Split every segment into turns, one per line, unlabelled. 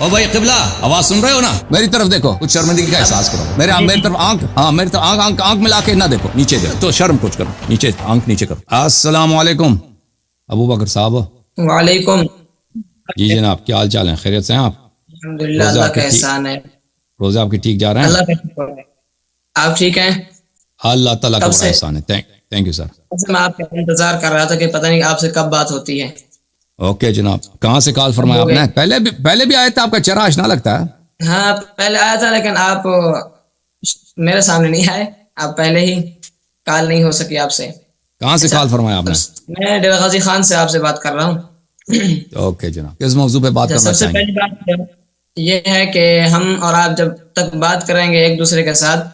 او بھائی قبلہ آواز سن رہے ہو نا؟ میری طرف دیکھو، کچھ شرمندگی کا احساس کرو. میری طرف آنکھ، ہاں میری طرف آنکھ ملا کے نہ دیکھو، نیچے دیکھو تو شرم کچھ کرو، نیچے آنکھ نیچے کرو. السلام علیکم ابو بکر صاحب.
وعلیکم.
جی جناب، کیا حال چال ہے؟ خیریت سے ہیں آپ؟
الحمدللہ، اللہ کا احسان ہے.
روزے آپ کے ٹھیک جا رہے ہیں؟
اللہ کا شکر ہے. آپ ٹھیک ہیں؟
اللہ تعالیٰ کا بڑا احسان ہے. Thank you sir.
میں آپ کا انتظار کر رہا تھا کہ پتہ نہیں آپ سے کب بات ہوتی ہے.
اوکے جناب، کہاں سے کال فرمایا آپ نے؟ پہلے بھی آیا تھا، آپ کا چہرہ آشنا لگتا ہے.
ہاں پہلے آیا تھا، لیکن آپ میرے سامنے نہیں آئے. آپ پہلے ہی کال نہیں ہو سکی آپ سے.
کہاں سے کال فرمایا آپ نے؟
میں ڈیرہ غازی خان سے آپ سے بات کر رہا ہوں.
اوکے جناب، کس موضوع پہ بات کرنا
سب سے
چاہیں گے؟
پہلی بات یہ ہے کہ ہم اور آپ جب تک بات کریں گے ایک دوسرے کے ساتھ،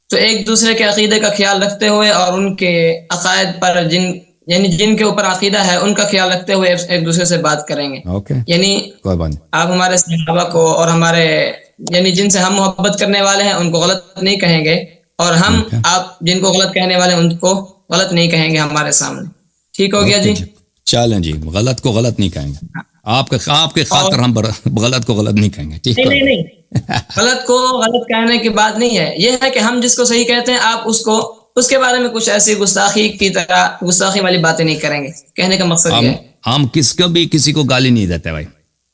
تو ایک دوسرے کے عقیدے کا خیال رکھتے ہوئے اور ان کے عقائد پر جن کے اوپر عقیدہ ہے ان کا خیال رکھتے ہوئے ایک دوسرے سے بات کریں گے. یعنی
کوئی بات نہیں.
آپ ہمارے صحابہ کو اور ہمارے جن سے ہم محبت کرنے والے ہیں ان کو غلط نہیں کہیں گے، اور ہم آپ جن کو غلط کہنے والے ہیں ان کو غلط نہیں کہیں گے ہمارے سامنے. ٹھیک ہو گیا جی؟
چلیں جی، غلط کو غلط نہیں کہیں گے. آپ کے خاطر ہم غلط کو غلط نہیں کہیں گے. ٹھیک ہے؟ نہیں
غلط کو غلط کہنے کی بات نہیں ہے. یہ ہے کہ ہم جس کو صحیح کہتے ہیں آپ اس کے بارے میں کچھ ایسی گستاخی والی باتیں نہیں کریں گے. کہنے کا مقصد یہ ہے
ہم کسی کو گالی نہیں دیتے بھائی،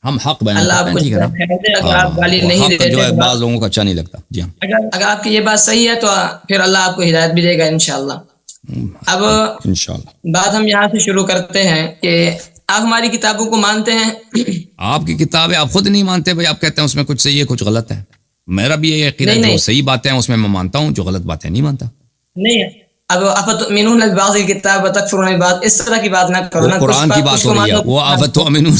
ہم حق بیان کرتے ہیں. ٹھیک ہے نا؟
اگر آپ گالی نہیں دیتے
جو ہے بعض لوگوں کو اچھا نہیں لگتا. جی ہاں،
اگر آپ کی یہ بات صحیح ہے تو پھر اللہ آپ کو ہدایت بھی دے گا انشاءاللہ. اب
انشاءاللہ
بات ہم یہاں سے شروع کرتے ہیں کہ آپ ہماری کتابوں کو مانتے ہیں.
آپ کی کتابیں آپ خود نہیں مانتے بھائی، آپ کہتے ہیں اس میں کچھ صحیح ہے کچھ غلط ہے. میرا بھی یہ عقیدہ ہے، جو صحیح باتیں ہیں اس میں میں مانتا ہوں، جو غلط باتیں نہیں مانتا.
نہیں، اب افتؤمنون ببعض الکتاب وتکفرون ببعض، اس طرح کی بات نہ کرو.
وہ قرآن کی بات ہو رہی ہے. وہ افتؤمنون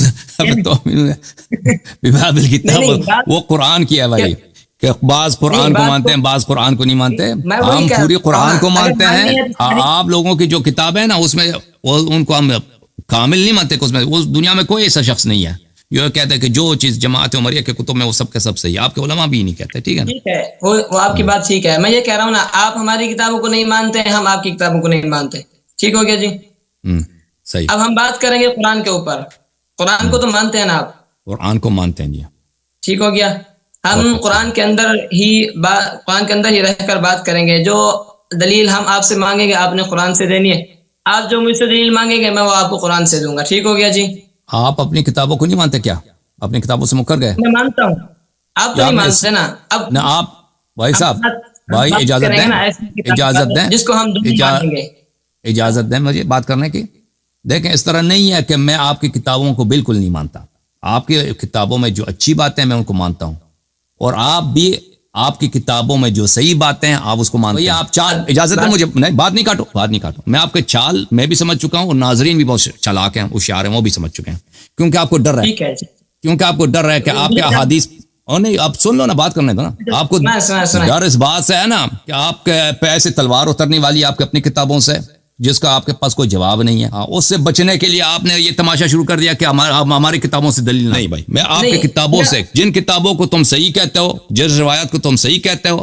ببعض الکتاب، وہ قرآن کی ہے بھائی، کہ بعض قرآن کو مانتے ہیں بعض قرآن کو نہیں مانتے. ہم پوری قرآن کو مانتے ہیں. آپ لوگوں کی جو کتابیں ہیں نا اس میں ان کو ہم کامل نہیں مانتے. اس میں اس دنیا میں کوئی ایسا شخص نہیں ہے جو کہتا ہے کہ جو چیز جماعت عمریہ کے کتب میں وہ سب کے سب صحیح ہے. آپ کے علماء بھی نہیں کہتے. ٹھیک ہے نا؟
ٹھیک ہے، وہ آپ کی بات ٹھیک ہے. میں یہ کہہ رہا ہوں نا، آپ ہماری کتابوں کو نہیں مانتے، ہم آپ کی کتابوں کو نہیں مانتے. ٹھیک ہو گیا جی؟
صحیح.
اب ہم بات کریں گے قرآن کے اوپر. قرآن کو تو مانتے ہیں نا آپ؟
قرآن کو مانتے ہیں جی.
ٹھیک ہو گیا. ہم قرآن کے اندر ہی رہ کر بات کریں گے. جو دلیل ہم آپ سے مانگیں گے آپ نے قرآن سے دینی ہے. آپ جو مجھ سے دلیل مانگیں گے میں وہ آپ کو قرآن سے دوں گا. ٹھیک ہو گیا جی؟
آپ اپنی کتابوں کو نہیں مانتے کیا؟ اپنی کتابوں سے مکر گئے؟
میں مانتا ہوں، آپ تو نہیں مانتے نا. اب
نہ آپ بھائی صاحب، بھائی اجازت دیں
جس کو ہم مانیں گے.
اجازت دیں مجھے بات کرنے کی. دیکھیں، اس طرح نہیں ہے کہ میں آپ کی کتابوں کو بالکل نہیں مانتا. آپ کی کتابوں میں جو اچھی باتیں ہیں میں ان کو مانتا ہوں، اور آپ بھی آپ کی کتابوں میں جو صحیح باتیں ہیں آپ اس کو مانتے ہیں. آپ چال اجازت دیں مجھے، نہیں بات نہیں کاٹو. میں آپ کے چال میں بھی سمجھ چکا ہوں، اور ناظرین بھی بہت چالاک ہیں، ہوشیار ہیں، وہ بھی سمجھ چکے ہیں. کیونکہ آپ کو ڈر ہے، کہ آپ کے احادیث اور نہیں. آپ سن لو نا، بات کرنے دو نا. آپ کو ڈر اس بات سے ہے نا کہ آپ کے پہ ایسے تلوار اترنے والی آپ کے اپنی کتابوں سے جس کا آپ کے پاس کوئی جواب نہیں ہے. اس سے بچنے کے لیے آپ نے یہ تماشا شروع کر دیا کہ ہماری کتابوں سے دلیل نہیں. بھائی میں آپ کی کتابوں سے، جن کتابوں کو تم صحیح کہتے ہو، جس روایت کو تم صحیح کہتے ہو،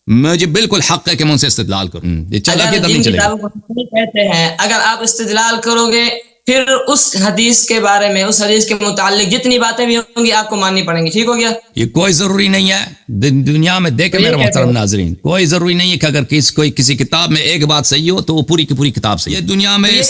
مجھے بالکل حق ہے کہ میں ان سے استدلال کروں. یہ چلا کے نہیں چلے گا.
اگر آپ استدلال کرو گے پھر اس حدیث کے بارے میں، اس حدیث کے متعلق جتنی باتیں بھی ہوں گی آپ کو ماننی پڑیں گی. ٹھیک ہو گیا؟ یہ
کوئی ضروری نہیں ہے دنیا میں. دیکھیں میرے محترم ناظرین، کوئی ضروری نہیں ہے کہ اگر کسی کتاب میں ایک بات صحیح ہو تو وہ پوری کی پوری کتاب صحیح. یہ دنیا میں اس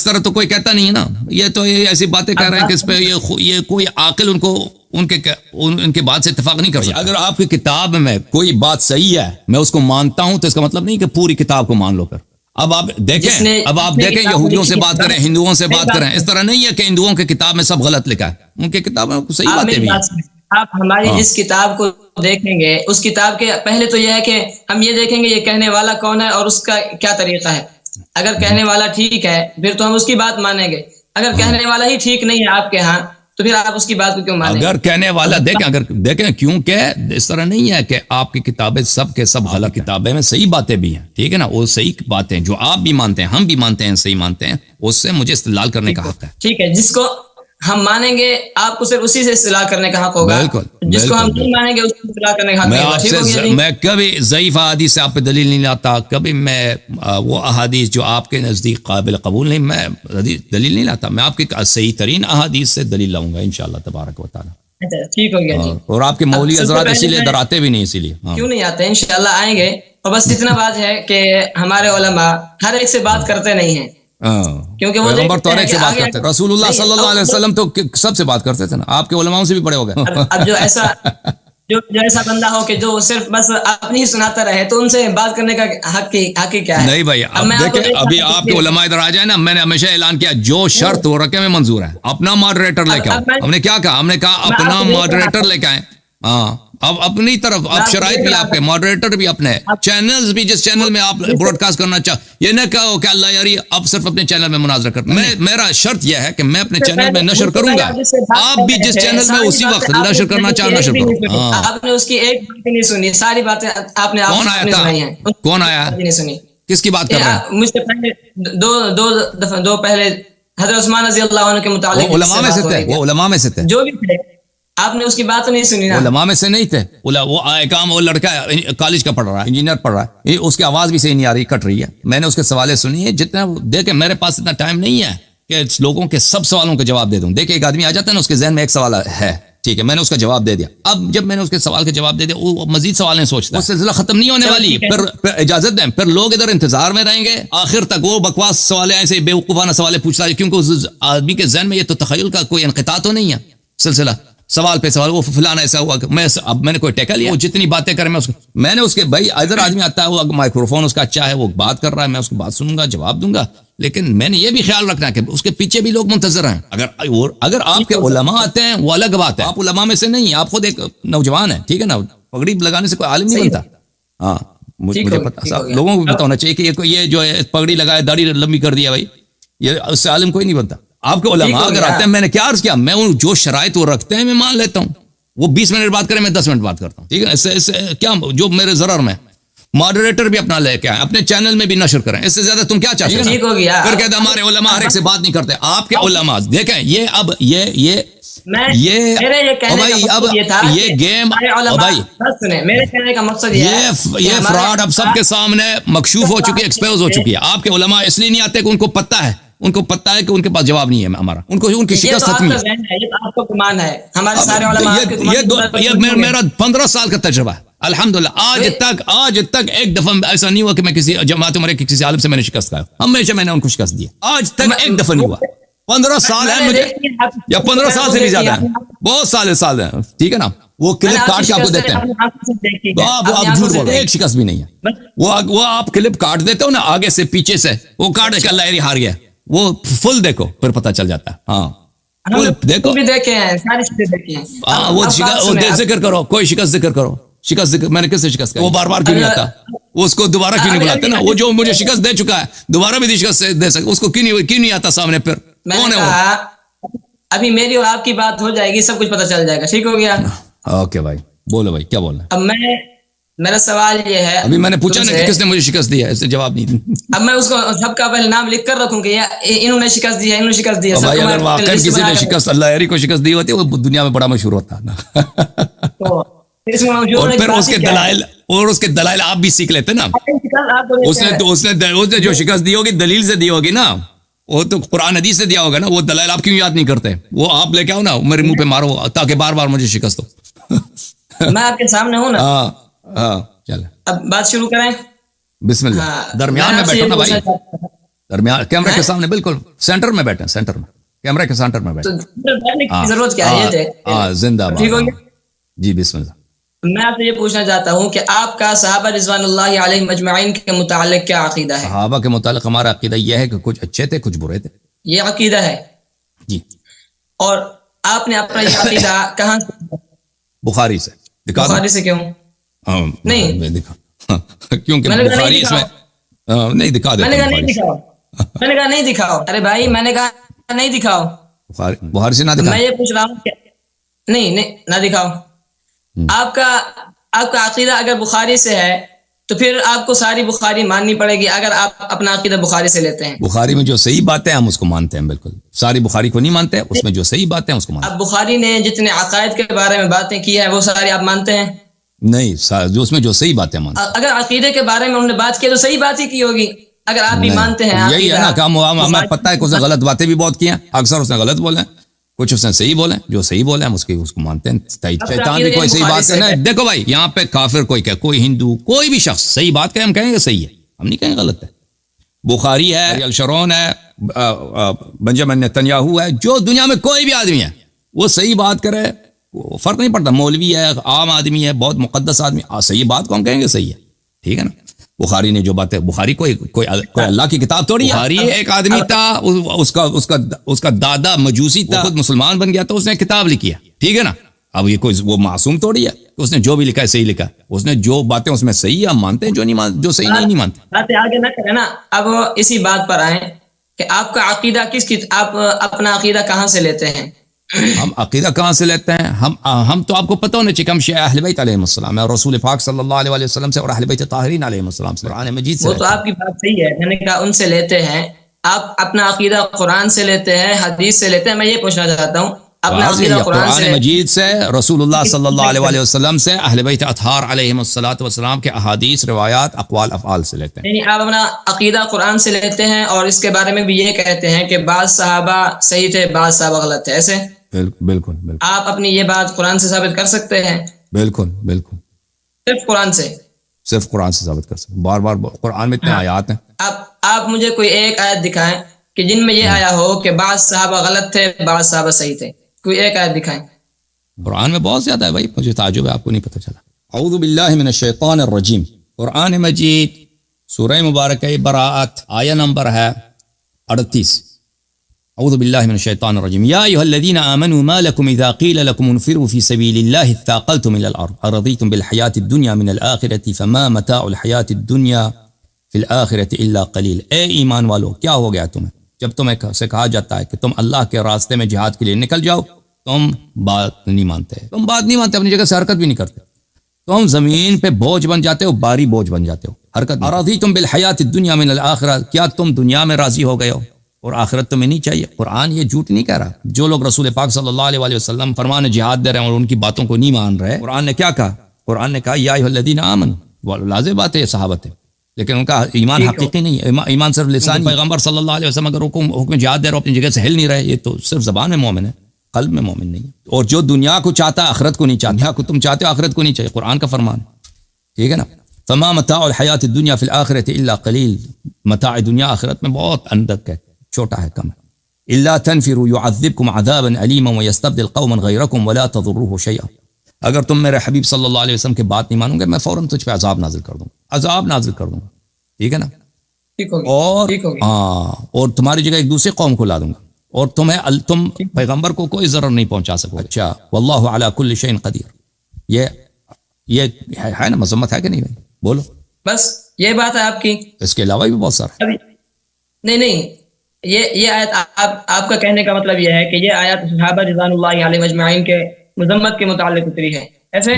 طرح تو کوئی کہتا نہیں ہے نا. یہ تو ایسی باتیں کہہ رہے ہیں کہ اس پہ یہ کوئی عاقل ان کے بات سے اتفاق نہیں کر سکتا. اگر آپ کی کتاب میں کوئی بات صحیح ہے میں اس کو مانتا ہوں تو اس کا مطلب نہیں کہ پوری کتاب کو مان لو. کر اب آپ دیکھیں یہودیوں سے بات کریں، ہندوؤں سے بات کریں. اس طرح نہیں ہے کہ ہندوؤں کی کتاب میں سب غلط لکھا ہے، ان کی کتاب میں صحیح باتیں بھی ہیں.
آپ ہماری جس کتاب کو دیکھیں گے اس کتاب کے پہلے تو یہ ہے کہ ہم یہ دیکھیں گے یہ کہنے والا کون ہے اور اس کا کیا طریقہ ہے. اگر کہنے والا ٹھیک ہے پھر تو ہم اس کی بات مانیں گے. اگر کہنے والا ہی ٹھیک نہیں ہے آپ کے ہاں تو پھر آپ اس کی بات کو کیوں مانیں گے؟
اگر کہنے والا دیکھیں کیونکہ اس طرح نہیں ہے کہ آپ کی کتابیں سب کے سب غلط. کتابیں میں صحیح باتیں بھی ہیں. ٹھیک ہے نا؟ وہ صحیح باتیں جو آپ بھی مانتے ہیں، ہم بھی مانتے ہیں، صحیح مانتے ہیں، اس سے مجھے استدلال کرنے کا حق ہے.
ٹھیک ہے، جس کو ہم مانیں گے آپ کو صرف اسی سے استدلال کرنے کا حق ہوگا. جس کو ہم نہیں مانیں گے اس کو استدلال کرنے کا حق ہوگا.
میں کبھی ضعیف احادیث سے آپ پہ دلیل نہیں لاتا. کبھی میں وہ احادیث جو آپ کے نزدیک قابل قبول نہیں، میں دلیل نہیں لاتا. میں آپ کے صحیح ترین احادیث سے دلیل لاؤں گا انشاءاللہ تبارک و تعالی.
اچھا ٹھیک ہو گیا جی.
اور آپ کے مولوی
سب سے
حضرات
پہلے
اسی لیے
میں-
ڈراتے بھی نہیں اسی لیے. ہاں
کیوں نہیں آتے ہیں، انشاءاللہ آئیں گے. اور بس اتنا بات ہے کہ ہمارے علماء ہر ایک سے بات کرتے نہیں ہیں، کیونکہ وہ
پیغمبر تو
دیکھتے
ہر
ہیں
ایک
کہ
سے بات
آگے
کرتے ہیں. رسول اللہ صلی اللہ علیہ وسلم تو سب سے بات کرتے تھے نا، آپ کے علماء سے بھی بڑے ہو گئے.
اب جو ایسا بندہ ہو کہ جو صرف بس اپنی ہی سناتا رہے، تو ان سے بات کرنے کا حق کی کیا ہے؟
نہیں بھائی، اب
میں آپ کو
دیکھیں ابھی آپ کے علماء ادھر آ جائیں نا، میں نے ہمیشہ اعلان کیا جو شرط ہو رکھے میں منظور ہے. اپنا ماڈریٹر لے کے آؤ. ہم نے کیا کہا؟ ہم نے کہا اپنا ماڈریٹر لے کے آئیں. ہاں اب اپنی طرف اب شرائط بھی آپ کے، ماڈریٹر بھی اپنے، چینلز بھی جس چینل میں آپ براڈ کاسٹ کرنا چاہ، یہ نہ کہو کہ اللہ یاری اب صرف اپنے چینل میں مناظرہ کرتا. میرا شرط یہ ہے کہ میں اپنے چینل میں نشر کروں گا، آپ بھی جس چینل میں اسی وقت نشر کرنا چاہ نشر کرو. ہاں
آپ نے اس کی ایک بات نہیں سنی، ساری باتیں آپ نے
کون آیا تھا؟ کون آیا؟
نہیں سنی.
کس کی بات کر رہے ہیں؟
مجھ سے پہلے دو پہلے حضرت عثمان رضی اللہ عنہ کے متعلق
وہ علماء میں سے تھے، وہ علماء میں سے تھے،
جو بھی تھے، آپ نے اس کی بات نہیں سنی نا.
علماء میں سے نہیں تھے. وہ کام، وہ لڑکا کالج کا پڑھ رہا ہے، انجینئر پڑھ رہا ہے، اس کی آواز بھی صحیح نہیں آ رہی، کٹ رہی ہے. میں نے اس کے سوالے سنی ہے جتنا. دیکھیں میرے پاس اتنا ٹائم نہیں ہے کہ لوگوں کے سب سوالوں کے جواب دے دوں. دیکھیں ایک آدمی آ جاتا ہے نا، اس کے ذہن میں ایک سوال ہے، ٹھیک ہے میں نے اس کا جواب دے دیا. اب جب میں نے اس کے سوال کا جواب دے دیا، وہ مزید سوالیں سوچتا ہے، وہ سلسلہ ختم نہیں ہونے والی. پھر اجازت دیں، پھر لوگ ادھر انتظار میں رہیں گے آخر تک. وہ بکواس سوالیں ایسے بیوقوفانہ سوالیں پوچھتا ہے، کیونکہ اس آدمی کے ذہن میں یہ تو تخیل کا کوئی انقطاع تو نہیں ہے. سلسلہ سوال پہ سوال، وہ فلانا ایسا ہوا کہ اب میں نے کوئی ٹیکا لیا، وہ جتنی باتیں کرے میں نے اس کے بھائی ادھر آدمی آتا ہے، وہ مائکروفون اس کا اچھا ہے، وہ بات کر رہا ہے، میں اس کی بات سنوں گا، جواب دوں گا. لیکن میں نے یہ بھی خیال رکھنا ہے کہ اس کے پیچھے بھی لوگ منتظر ہیں. اگر آپ کے علماء آتے ہیں وہ الگ بات ہے، آپ علماء میں سے نہیں، آپ خود ایک نوجوان ہیں، ٹھیک ہے نا، پگڑی لگانے سے کوئی عالم نہیں بنتا. ہاں مجھے پتا، لوگوں کو بھی پتا ہونا چاہیے کہ یہ جو ہے پگڑی لگائے، داڑھی لمبی کر دیا، بھائی یہ اس سے عالم کوئی نہیں بنتا. آپ کے علماء اگر آتے ہیں، میں نے کیا عرض کیا، میں جو شرائط وہ رکھتے ہیں میں مان لیتا ہوں. وہ 20 منٹ بات کریں، میں 10 منٹ بات کرتا ہوں، ٹھیک ہے. اس سے کیا جو میرے ضرر میں، ماڈریٹر بھی اپنا لے کے آئیں، اپنے چینل میں بھی نشر کریں. اس سے زیادہ تم کیا چاہتے
ٹھیک ہو گیا.
پھر کہتے ہیں ہمارے علماء ہر ایک سے بات نہیں کرتے. آپ کے علماء دیکھیں، یہ اب یہ گیم،
میرے کہنے کا مقصد
یہ فراڈ اب سب کے سامنے مکشوف ہو چکی ہے، ایکسپوز ہو چکی ہے. آپ کے علماء اس لیے نہیں آتے کہ ان کو پتہ ہے، ان کو پتہ ہے کہ ان کے پاس جواب نہیں ہے ہمارا، ان کی شکست ختم ہے.
آپ کو گمان ہے، ہمارے سارے علماء
یہ میرا 15 سال کا تجربہ ہے الحمدللہ. آج تک ایک دفعہ ایسا نہیں ہوا کہ میں کسی جماعت عمرے کے کسی عالم سے میں نے شکست کھایا. ہمیشہ میں نے ان کو شکست دی، آج تک ایک دفعہ نہیں ہوا. 15 سال ہے مجھے، یا 15 سال سے بھی زیادہ ہے، بہت سال ہیں، ٹھیک ہے نا. وہ کلپ کاٹ کے آپ کو دیتے ہیں، آپ جھوٹ بول رہے ہیں، ایک شکست بھی نہیں ہے. وہ آپ کلپ کاٹ دیتے ہو نا، آگے سے پیچھے سے، وہ کاٹ کے اللہ ہار گیا، وہ فل دیکھو پھر پتہ چل جاتا ہے. ہاں دیکھو
بھی دیکھے ہیں، ساری چیزیں دیکھی ہیں.
ہاں وہ ذکر کرو، کوئی شکست ذکر کرو. شکست میں نے کس سے شکست کیا؟ وہ بار بار کیوں نہیں آتا؟ وہ اس کو دوبارہ کیوں نہیں بلاتے نا؟ وہ جو مجھے شکست دے چکا ہے دوبارہ بھی شکست دے سکتا، اس کو کیوں نہیں آتا سامنے؟ پھر کون ہے وہ؟
ابھی میری اور آپ کی بات ہو جائے گی، سب کچھ پتہ چل جائے گا. ٹھیک ہو گیا.
اوکے بھائی، بولو بھائی کیا بولنا ہے.
اب میرا سوال یہ ہے،
ابھی میں نے پوچھا نا کہ کس نے مجھے شکست دی ہے، اس نے جواب نہیں دی.
اب میں اس کو سب کا پہلے نام لکھ کر رکھوں کہ انہوں نے شکست دی ہے، انہوں نے شکست دی ہے.
بھائی اگر واقعی کسی نے شکست اللہ یاری کو شکست دی ہوتی ہے، وہ دنیا میں بڑا مشہور ہوتا نا. اور پھر اس کے دلائل آپ بھی سیکھ لیتے نا. اس نے جو شکست دی ہوگی دلیل سے دی ہوگی نا، وہ تو قرآن حدیث سے دیا ہوگا نا. وہ دلائل آپ کیوں یاد نہیں کرتے؟ وہ آپ لے کے آؤ نا، میرے منہ پہ مارو تاکہ بار بار مجھے شکست ہو.
میں آپ کے سامنے ہوں نا.
ہاں چل
اب بات شروع کریں.
بسم اللہ. درمیان میں بیٹھو نا بھائی، درمیان کیمرے کے سامنے، بالکل سینٹر میں بیٹھے، سینٹر میں، کیمرے کے سینٹر میں بیٹھے.
ضرورت کیا ہے؟
زندہ باد. جی بسم اللہ.
میں آپ سے یہ پوچھنا چاہتا ہوں کہ آپ کا صحابہ رضوان اللہ علیہم اجمعین کے متعلق کیا عقیدہ ہے؟
صحابہ کے متعلق ہمارا عقیدہ یہ ہے کہ کچھ اچھے تھے، کچھ برے تھے.
یہ عقیدہ ہے
جی.
اور آپ نے اپنا یہ عقیدہ کہاں سے؟
بخاری سے. دکھا دو.
بخاری سے کیوں؟ نہیں
میں دکھا، کیونکہ بخاری اس میں نہیں دکھا دیتا.
میں نے کہا نہیں دکھاؤ. ارے بھائی میں نے کہا نہیں دکھاؤ.
بخاری سے نہ دکھا.
میں یہ پوچھ رہا ہوں کہ نہیں نہ دکھاؤ. آپ کا عقیدہ اگر بخاری سے ہے تو پھر آپ کو ساری بخاری ماننی پڑے گی، اگر آپ اپنا عقیدہ بخاری سے لیتے ہیں.
بخاری میں جو صحیح باتیں ہم اس کو مانتے ہیں، بالکل ساری بخاری کو نہیں مانتے، اس میں جو صحیح باتیں ہیں اس کو مانتے ہیں.
اب بخاری نے جتنے عقائد کے بارے میں باتیں کی ہیں وہ ساری آپ مانتے ہیں؟
نہیں، جو اس میں جو صحیح باتیں مانتے ہیں.
اگر عقیدے کے بارے میں انہوں نے بات کی تو صحیح بات ہی کی ہوگی. اگر آپ بھی مانتے ہیں،
یہی ہے نا کہ ہمیں پتہ ہے کہ اس نے غلط باتیں بھی بہت کی ہیں، اکثر اس نے غلط بولے ہیں. کچھ اس نے صحیح بولے، جو صحیح بولے ہم اس کو مانتے ہیں. شیطان بھی کوئی صحیح بات کہنا. دیکھو بھائی یہاں پہ کافر کوئی کہ کوئی ہندو کوئی بھی شخص صحیح بات کہے ہم کہیں گے صحیح ہے، ہم نہیں کہیں غلط ہے. بخاری ہے، الشرون ہے، بنجامن نتنیاہو ہے، جو دنیا میں کوئی بھی آدمی ہے وہ صحیح بات کرے، فرق نہیں پڑتا، مولوی ہے، عام آدمی ہے، بہت مقدس آدمی، صحیح بات کو ہم کہیں گے صحیح ہے. ٹھیک ہے نا. بخاری نے جو باتیں، بخاری کوئی اللہ کی کتاب توڑی ہے. بخاری ایک آدمی تھا، اس کا دادا مجوسی تھا، خود مسلمان بن گیا تو اس نے کتاب لکھی ہے. ٹھیک ہے نا. اب یہ کوئی وہ معصوم توڑی ہے، اس نے جو بھی لکھا ہے صحیح لکھا ہے. اس نے جو باتیں اس میں صحیح ہے ہم مانتے ہیں، جو نہیں مانتے، جو صحیح نہیں مانتے.
باتیں آگے نہ کریں نا. اب اسی بات پر آئیں کہ آپ کا عقیدہ آپ اپنا عقیدہ کہاں سے لیتے ہیں؟
ہم عقیدہ کہاں سے لیتے ہیں؟ ہم تو آپ کو پتہ ہونا چاہیے کہ ہم شیعہ اہل بیت علیہ السلام اور رسول پاک صلی اللہ علیہ وسلم سے اور اہل بیت طاہرین علیہ السلام سے، قرآن مجید سے.
وہ تو آپ کی بات صحیح ہے، میں نے کہا ان سے لیتے ہیں. آپ اپنا عقیدہ قرآن سے لیتے ہیں، حدیث سے لیتے ہیں؟ میں یہ پوچھنا چاہتا ہوں اپنا عقیدہ
قرآن مجید سے، رسول اللہ صلی اللہ علیہ وسلم سے، اہل بیت اطہار علیہم الصلوۃ والسلام کے احادیث، روایات، اقوال، افعال سے لیتے ہیں.
یعنی آپ اپنا عقیدہ قرآن سے لیتے ہیں اور اس کے بارے میں بھی یہ کہتے ہیں کہ بعض صحابہ صحیح تھے، بعض صحابہ غلط تھے، ایسے؟
بالکل.
آپ اپنی یہ بات قرآن سے ثابت کر سکتے ہیں؟
بالکل.
صرف قرآن سے؟
صرف قرآن سے ثابت کر سکتے. بار قرآن میں اتنے آیات ہیں.
آپ مجھے کوئی ایک آیت دکھائیں کہ جن میں یہ آیا ہو کہ بعض صحابہ غلط تھے، بعض صحابہ صحیح تھے. کوئی ایک آیت دکھائیں.
قرآن میں بہت زیادہ ہے بھائی، مجھے تعجب ہے آپ کو نہیں پتہ چلا. اعوذ باللہ من الشیطان الرجیم. قرآن مجید سورہ مبارکہ براءت، آیہ نمبر ہے 38. اعوذ باللہ من الشیطان الرجیم. یا ایھا الذین آمنوا ما لکم اذا قیل لکم انفروا فی سبیل اللہ اثاقلتم الی الارض ارضیتم بالحیاۃ الدنیا من الآخرۃ فما متاع الحیاۃ الدنیا فی الآخرۃ الا قلیل. اے ایمان والو، کیا ہو گیا تمہیں جب تمہیں سے کہا جاتا ہے کہ تم اللہ کے راستے میں جہاد کے لیے نکل جاؤ، تم بات نہیں مانتے، اپنی جگہ سے حرکت بھی نہیں کرتے، تم زمین پہ بوجھ بن جاتے ہو، باری بوجھ بن جاتے ہو، حرکت. ارضیتم بالحیاۃ الدنیا من الآخرۃ، کیا تم دنیا میں راضی ہو گئے ہو اور آخرت تمہیں نہیں چاہیے؟ قرآن یہ جھوٹ نہیں کہہ رہا. جو لوگ رسول پاک صلی اللہ علیہ وسلم فرمان جہاد دے رہے ہیں اور ان کی باتوں کو نہیں مان رہے، قرآن نے کیا کہا؟ قرآن نے کہا یا ایھا الذین آمنوا. وہ لازم بات ہے، یہ صحابت ہے، لیکن ان کا ایمان حقیقی نہیں ہے، ایمان صرف لسانی. پیغمبر صلی اللہ علیہ وسلم اگر حکم جہاد دے رہے ہو، اپنی جگہ سے ہل نہیں رہے، یہ تو صرف زبان میں مومن ہے، قلب میں مومن نہیں ہے. اور جو دنیا کو چاہتا ہے آخرت کو نہیں چاہتا، دنیا کو تم چاہتے ہو آخرت کو نہیں چاہیے، قرآن کا فرمان ہے. ٹھیک ہے نا. فما متاع الحیات الدنیا فی الآخرۃ الا قلیل. متاع دنیا آخرت میں بہت اندک ہے، چھوٹا ہے، کم ہے. الا تنفروا يعذبكم عذابا الیما ويستبدل قوما غیرکم ولا تضروه شیئا. اگر تم میرے حبیب صلی اللہ علیہ وسلم کی بات نہیں مانو گے، میں فوراً تجھ پہ عذاب نازل کر دوں گا. ٹھیک ہے نا. اور تمہاری جگہ ایک دوسری قوم کو لا دوں گا اور تم پیغمبر کو کوئی ضرر نہیں پہنچا سکو. اچھا، واللہ علی کل شیء قدیر. یہ ہے نا مذمت ہے کہ نہیں بھائی؟ بولو.
بس یہ بات ہے آپ کی،
اس کے علاوہ بھی بہت سارا.
نہیں، یہ آیت آپ کا کہنے کا مطلب یہ ہے کہ یہ آیت صحابہ رضوان اللہ علیہم اجمعین کے مذمت کے متعلق اتری ہے، ایسے؟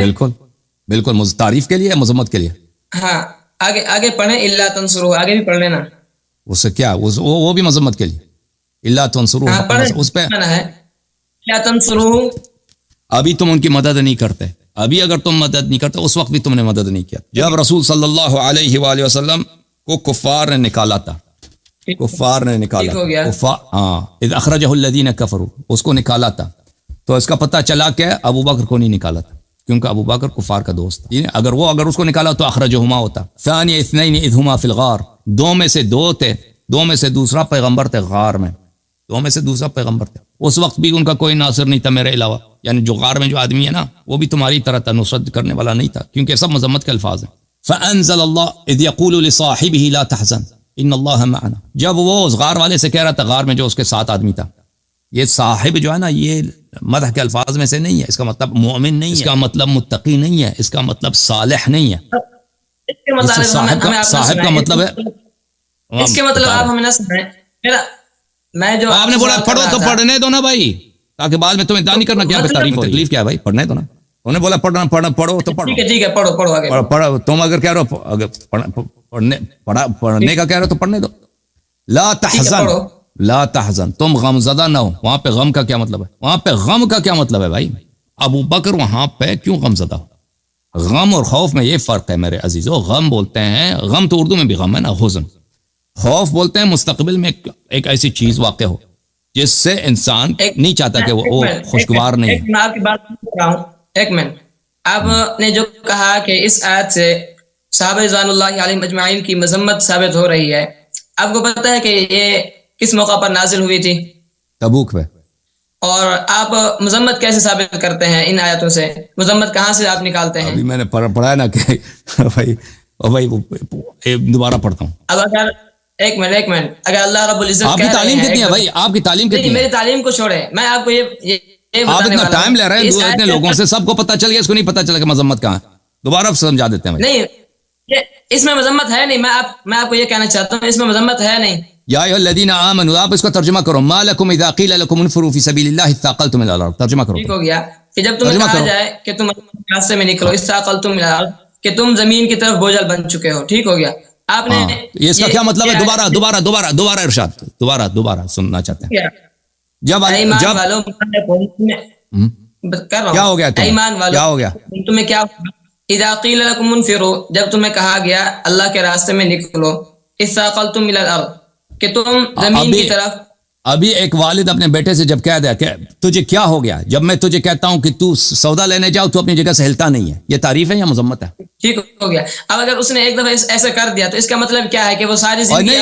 بالکل تعریف کے لیے، مذمت کے لیے.
ہاں، آگے پڑھیں. الا تنصروا، آگے بھی پڑھ لینا.
اس سے کیا، وہ بھی مذمت کے لیے. الا تنصروا اس پہ
ہے الا تنصروا.
ابھی تم ان کی مدد نہیں کرتے، ابھی اگر تم مدد نہیں کرتے، اس وقت بھی تم نے مدد نہیں کیا جب رسول صلی اللہ علیہ وآلہ وسلم کو کفار نے نکالا تھا. اذ اخرجہ الذین کفروا، اس کو نکالا تھا. تو اس کا پتہ چلا کہ ابو بکر کو نہیں نکالا تھا، کیونکہ ابو بکر کفار کا دوست تھا. اگر اس کو نکالا تو اخرجہما ہوتا. ثانی اثنین اذ ہما فی الغار، دو میں سے دو تھے، دو میں سے دوسرا پیغمبر تھے غار میں، دو میں سے دوسرا پیغمبر تھے. اس وقت بھی ان کا کوئی ناصر نہیں تھا میرے علاوہ، یعنی جو غار میں جو آدمی ہے نا، وہ بھی تمہاری طرح تھا، نصرت کرنے والا نہیں تھا، کیونکہ سب مذمت کے الفاظ ہیں. فانزل اللہ اذ یقول لصاحبہ لا تحزن ان اللہ معنا. جب وہ اس غار والے سے کہہ رہا تھا، غار میں جو اس کے ساتھ آدمی تھا، یہ صاحب جو ہے نا، یہ مدح کے الفاظ میں سے نہیں ہے. اس کا مطلب مومن نہیں ہے، اس کا مطلب متقی نہیں ہے، اس کا مطلب صالح نہیں ہے. صاحب کا مطلب ہے،
اس کے مطلب آپ ہمیں نہ سمجھیں. میں جو
آپ نے بولا پڑھو تو پڑھنے دو نا بھائی، تاکہ بعد میں تمہیں نہیں کرنا کیا تعریف تکلیف کیا ہے بھائی، پڑھنے دو نا. انہوں نے بولا پڑھو تو پڑھو.
ٹھیک ہے پڑھو آگے
پڑھو. تم اگر کہہ رہے ہو اگر پڑھنے کا کہہ رہے ہو تو پڑھنے دو. لا تحزن، تم غم زدہ نہ ہو. وہاں پہ غم کا کیا مطلب ہے؟ وہاں پہ غم کا کیا مطلب ہے بھائی؟ ابو بکر وہاں پہ کیوں غم زدہ ہو؟ غم اور خوف میں یہ فرق ہے میرے عزیزو. غم بولتے ہیں، غم تو اردو میں بھی غم ہے نا، حزن. خوف بولتے ہیں مستقبل میں ایک ایسی چیز واقع ہو جس سے انسان نہیں چاہتا کہ وہ خوشگوار نہیں ہے.
میں آپ کی بات سن رہا ہوں. ایک منٹ. آپ نے جو کہا کہ اس آیت سے صحابہ رضوان اللہ علیہم اجمعین کی مذمت ثابت ہو رہی ہے، آپ کو پتہ ہے کہ یہ کس موقع پر نازل ہوئی تھی؟
تبوک پہ.
اور آپ مذمت کیسے ثابت کرتے ہیں ان آیتوں سے؟ مذمت کہاں سے آپ نکالتے ہیں؟
ابھی میں نے پڑھا ہے نا کہ بھائی دوبارہ پڑھتا ہوں.
اب اگر ایک منٹ اگر اللہ رب العزت
آپ کی تعلیم کتنی ہے بھائی؟ آپ کی تعلیم کتنی ہے؟
میری تعلیم کو چھوڑے، میں آپ کو یہ
آپ اتنا ٹائم لے رہے ہیں اتنے لوگوں سے، سب کو پتہ چل گیا، اس کو نہیں پتہ چلا کہ مذمت کہاں ہے. دوبارہ سمجھا دیتے ہیں.
نہیں، اس میں مذمت ہے نہیں. میں آپ کو یہ کہنا چاہتا ہوں اس میں مذمت ہے نہیں.
یا ایھا الذین آمنوا، آپ اس کو ترجمہ کرو، ما لکم اذا قیل لکم انفروا فی سبیل اللہ اثاقلتم الی الارض. ترجمہ کرو.
ٹھیک ہو گیا کہ جب تمہیں کہا جائے کہ تم راستے میں نکلو، اثاقلتم الی الارض، کہ تم زمین کی طرف بوجھل بن چکے ہو. ٹھیک ہو گیا. آپ نے
اس کا کیا مطلب ہے؟ دوبارہ ارشاد، دوبارہ سننا چاہتے ہیں. جب کیا ہو گیا؟
ایمان والو
کیا ہو گیا؟
تمہیں کیا اذا قیل لکم انفروا، جب تمہیں کہا گیا اللہ کے راستے میں نکلو، اثاقلتم الی الارض، کہ تم زمین کی طرف.
ابھی ایک والد اپنے بیٹے سے جب کہہ دیا کہ تجھے کیا ہو گیا، جب میں تجھے کہتا ہوں کہ تو سودا لینے جاؤ تو اپنی جگہ سے ہلتا نہیں ہے، یہ تعریف ہے یا مذمت ہے؟
ٹھیک ہو گیا. اب اگر اس نے ایک دفعہ ایسا کر دیا تو اس کا مطلب کیا ہے کہ وہ ساری زندگی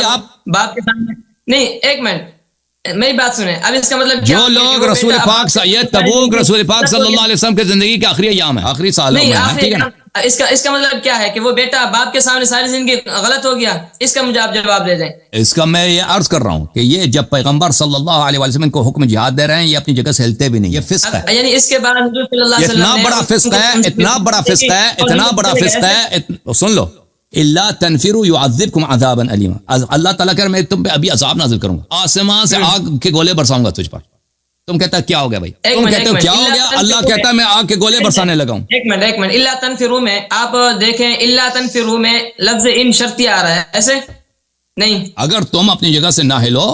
باپ کے سامنے نہیں. ایک منٹ میری بات سنیں. اب اس کا مطلب
جو لوگ رسول پاک یہ تبوک رسول پاک صلی اللہ علیہ وسلم کے زندگی کے آخری ایام ہے، آخری سالوں میں ہے، ٹھیک ہے نا؟
اس کا مطلب کیا ہے کہ وہ بیٹا باپ کے سامنے ساری زندگی غلط ہو گیا؟ اس کا مجھے آپ جواب دے دیں.
اس کا میں یہ عرض کر رہا ہوں کہ یہ جب پیغمبر صلی اللہ علیہ وسلم کو حکم جہاد دے رہے ہیں، یہ اپنی جگہ سے ہلتے بھی نہیں. یہ فسق ہے.
یعنی اس کے بعد حضور صلی اللہ علیہ وسلم
اتنا بڑا فسق ہے، اتنا بڑا فسق ہے، اتنا بڑا فسق ہے. سن لو، الا تنفروا يعذبكم عذابا الیما. اللہ تعالیٰ کہہ رہا میں تم پہ ابھی عذاب نازل کروں گا، آسمان سے آگ کے گولے برساؤں گا تجھ پر. تم کہتا ہے کیا ہو گیا بھائی؟ تم کہتے ہو کیا ہو گیا؟ اللہ کہتا ہے میں آگ کے گولے برسانے لگا ہوں.
ایک منٹ الا تنفروا میں آپ دیکھیں، الا تنفروا میں لفظ ان شرطی آ رہا ہے، ایسے نہیں.
اگر تم اپنی جگہ سے نہ ہلو،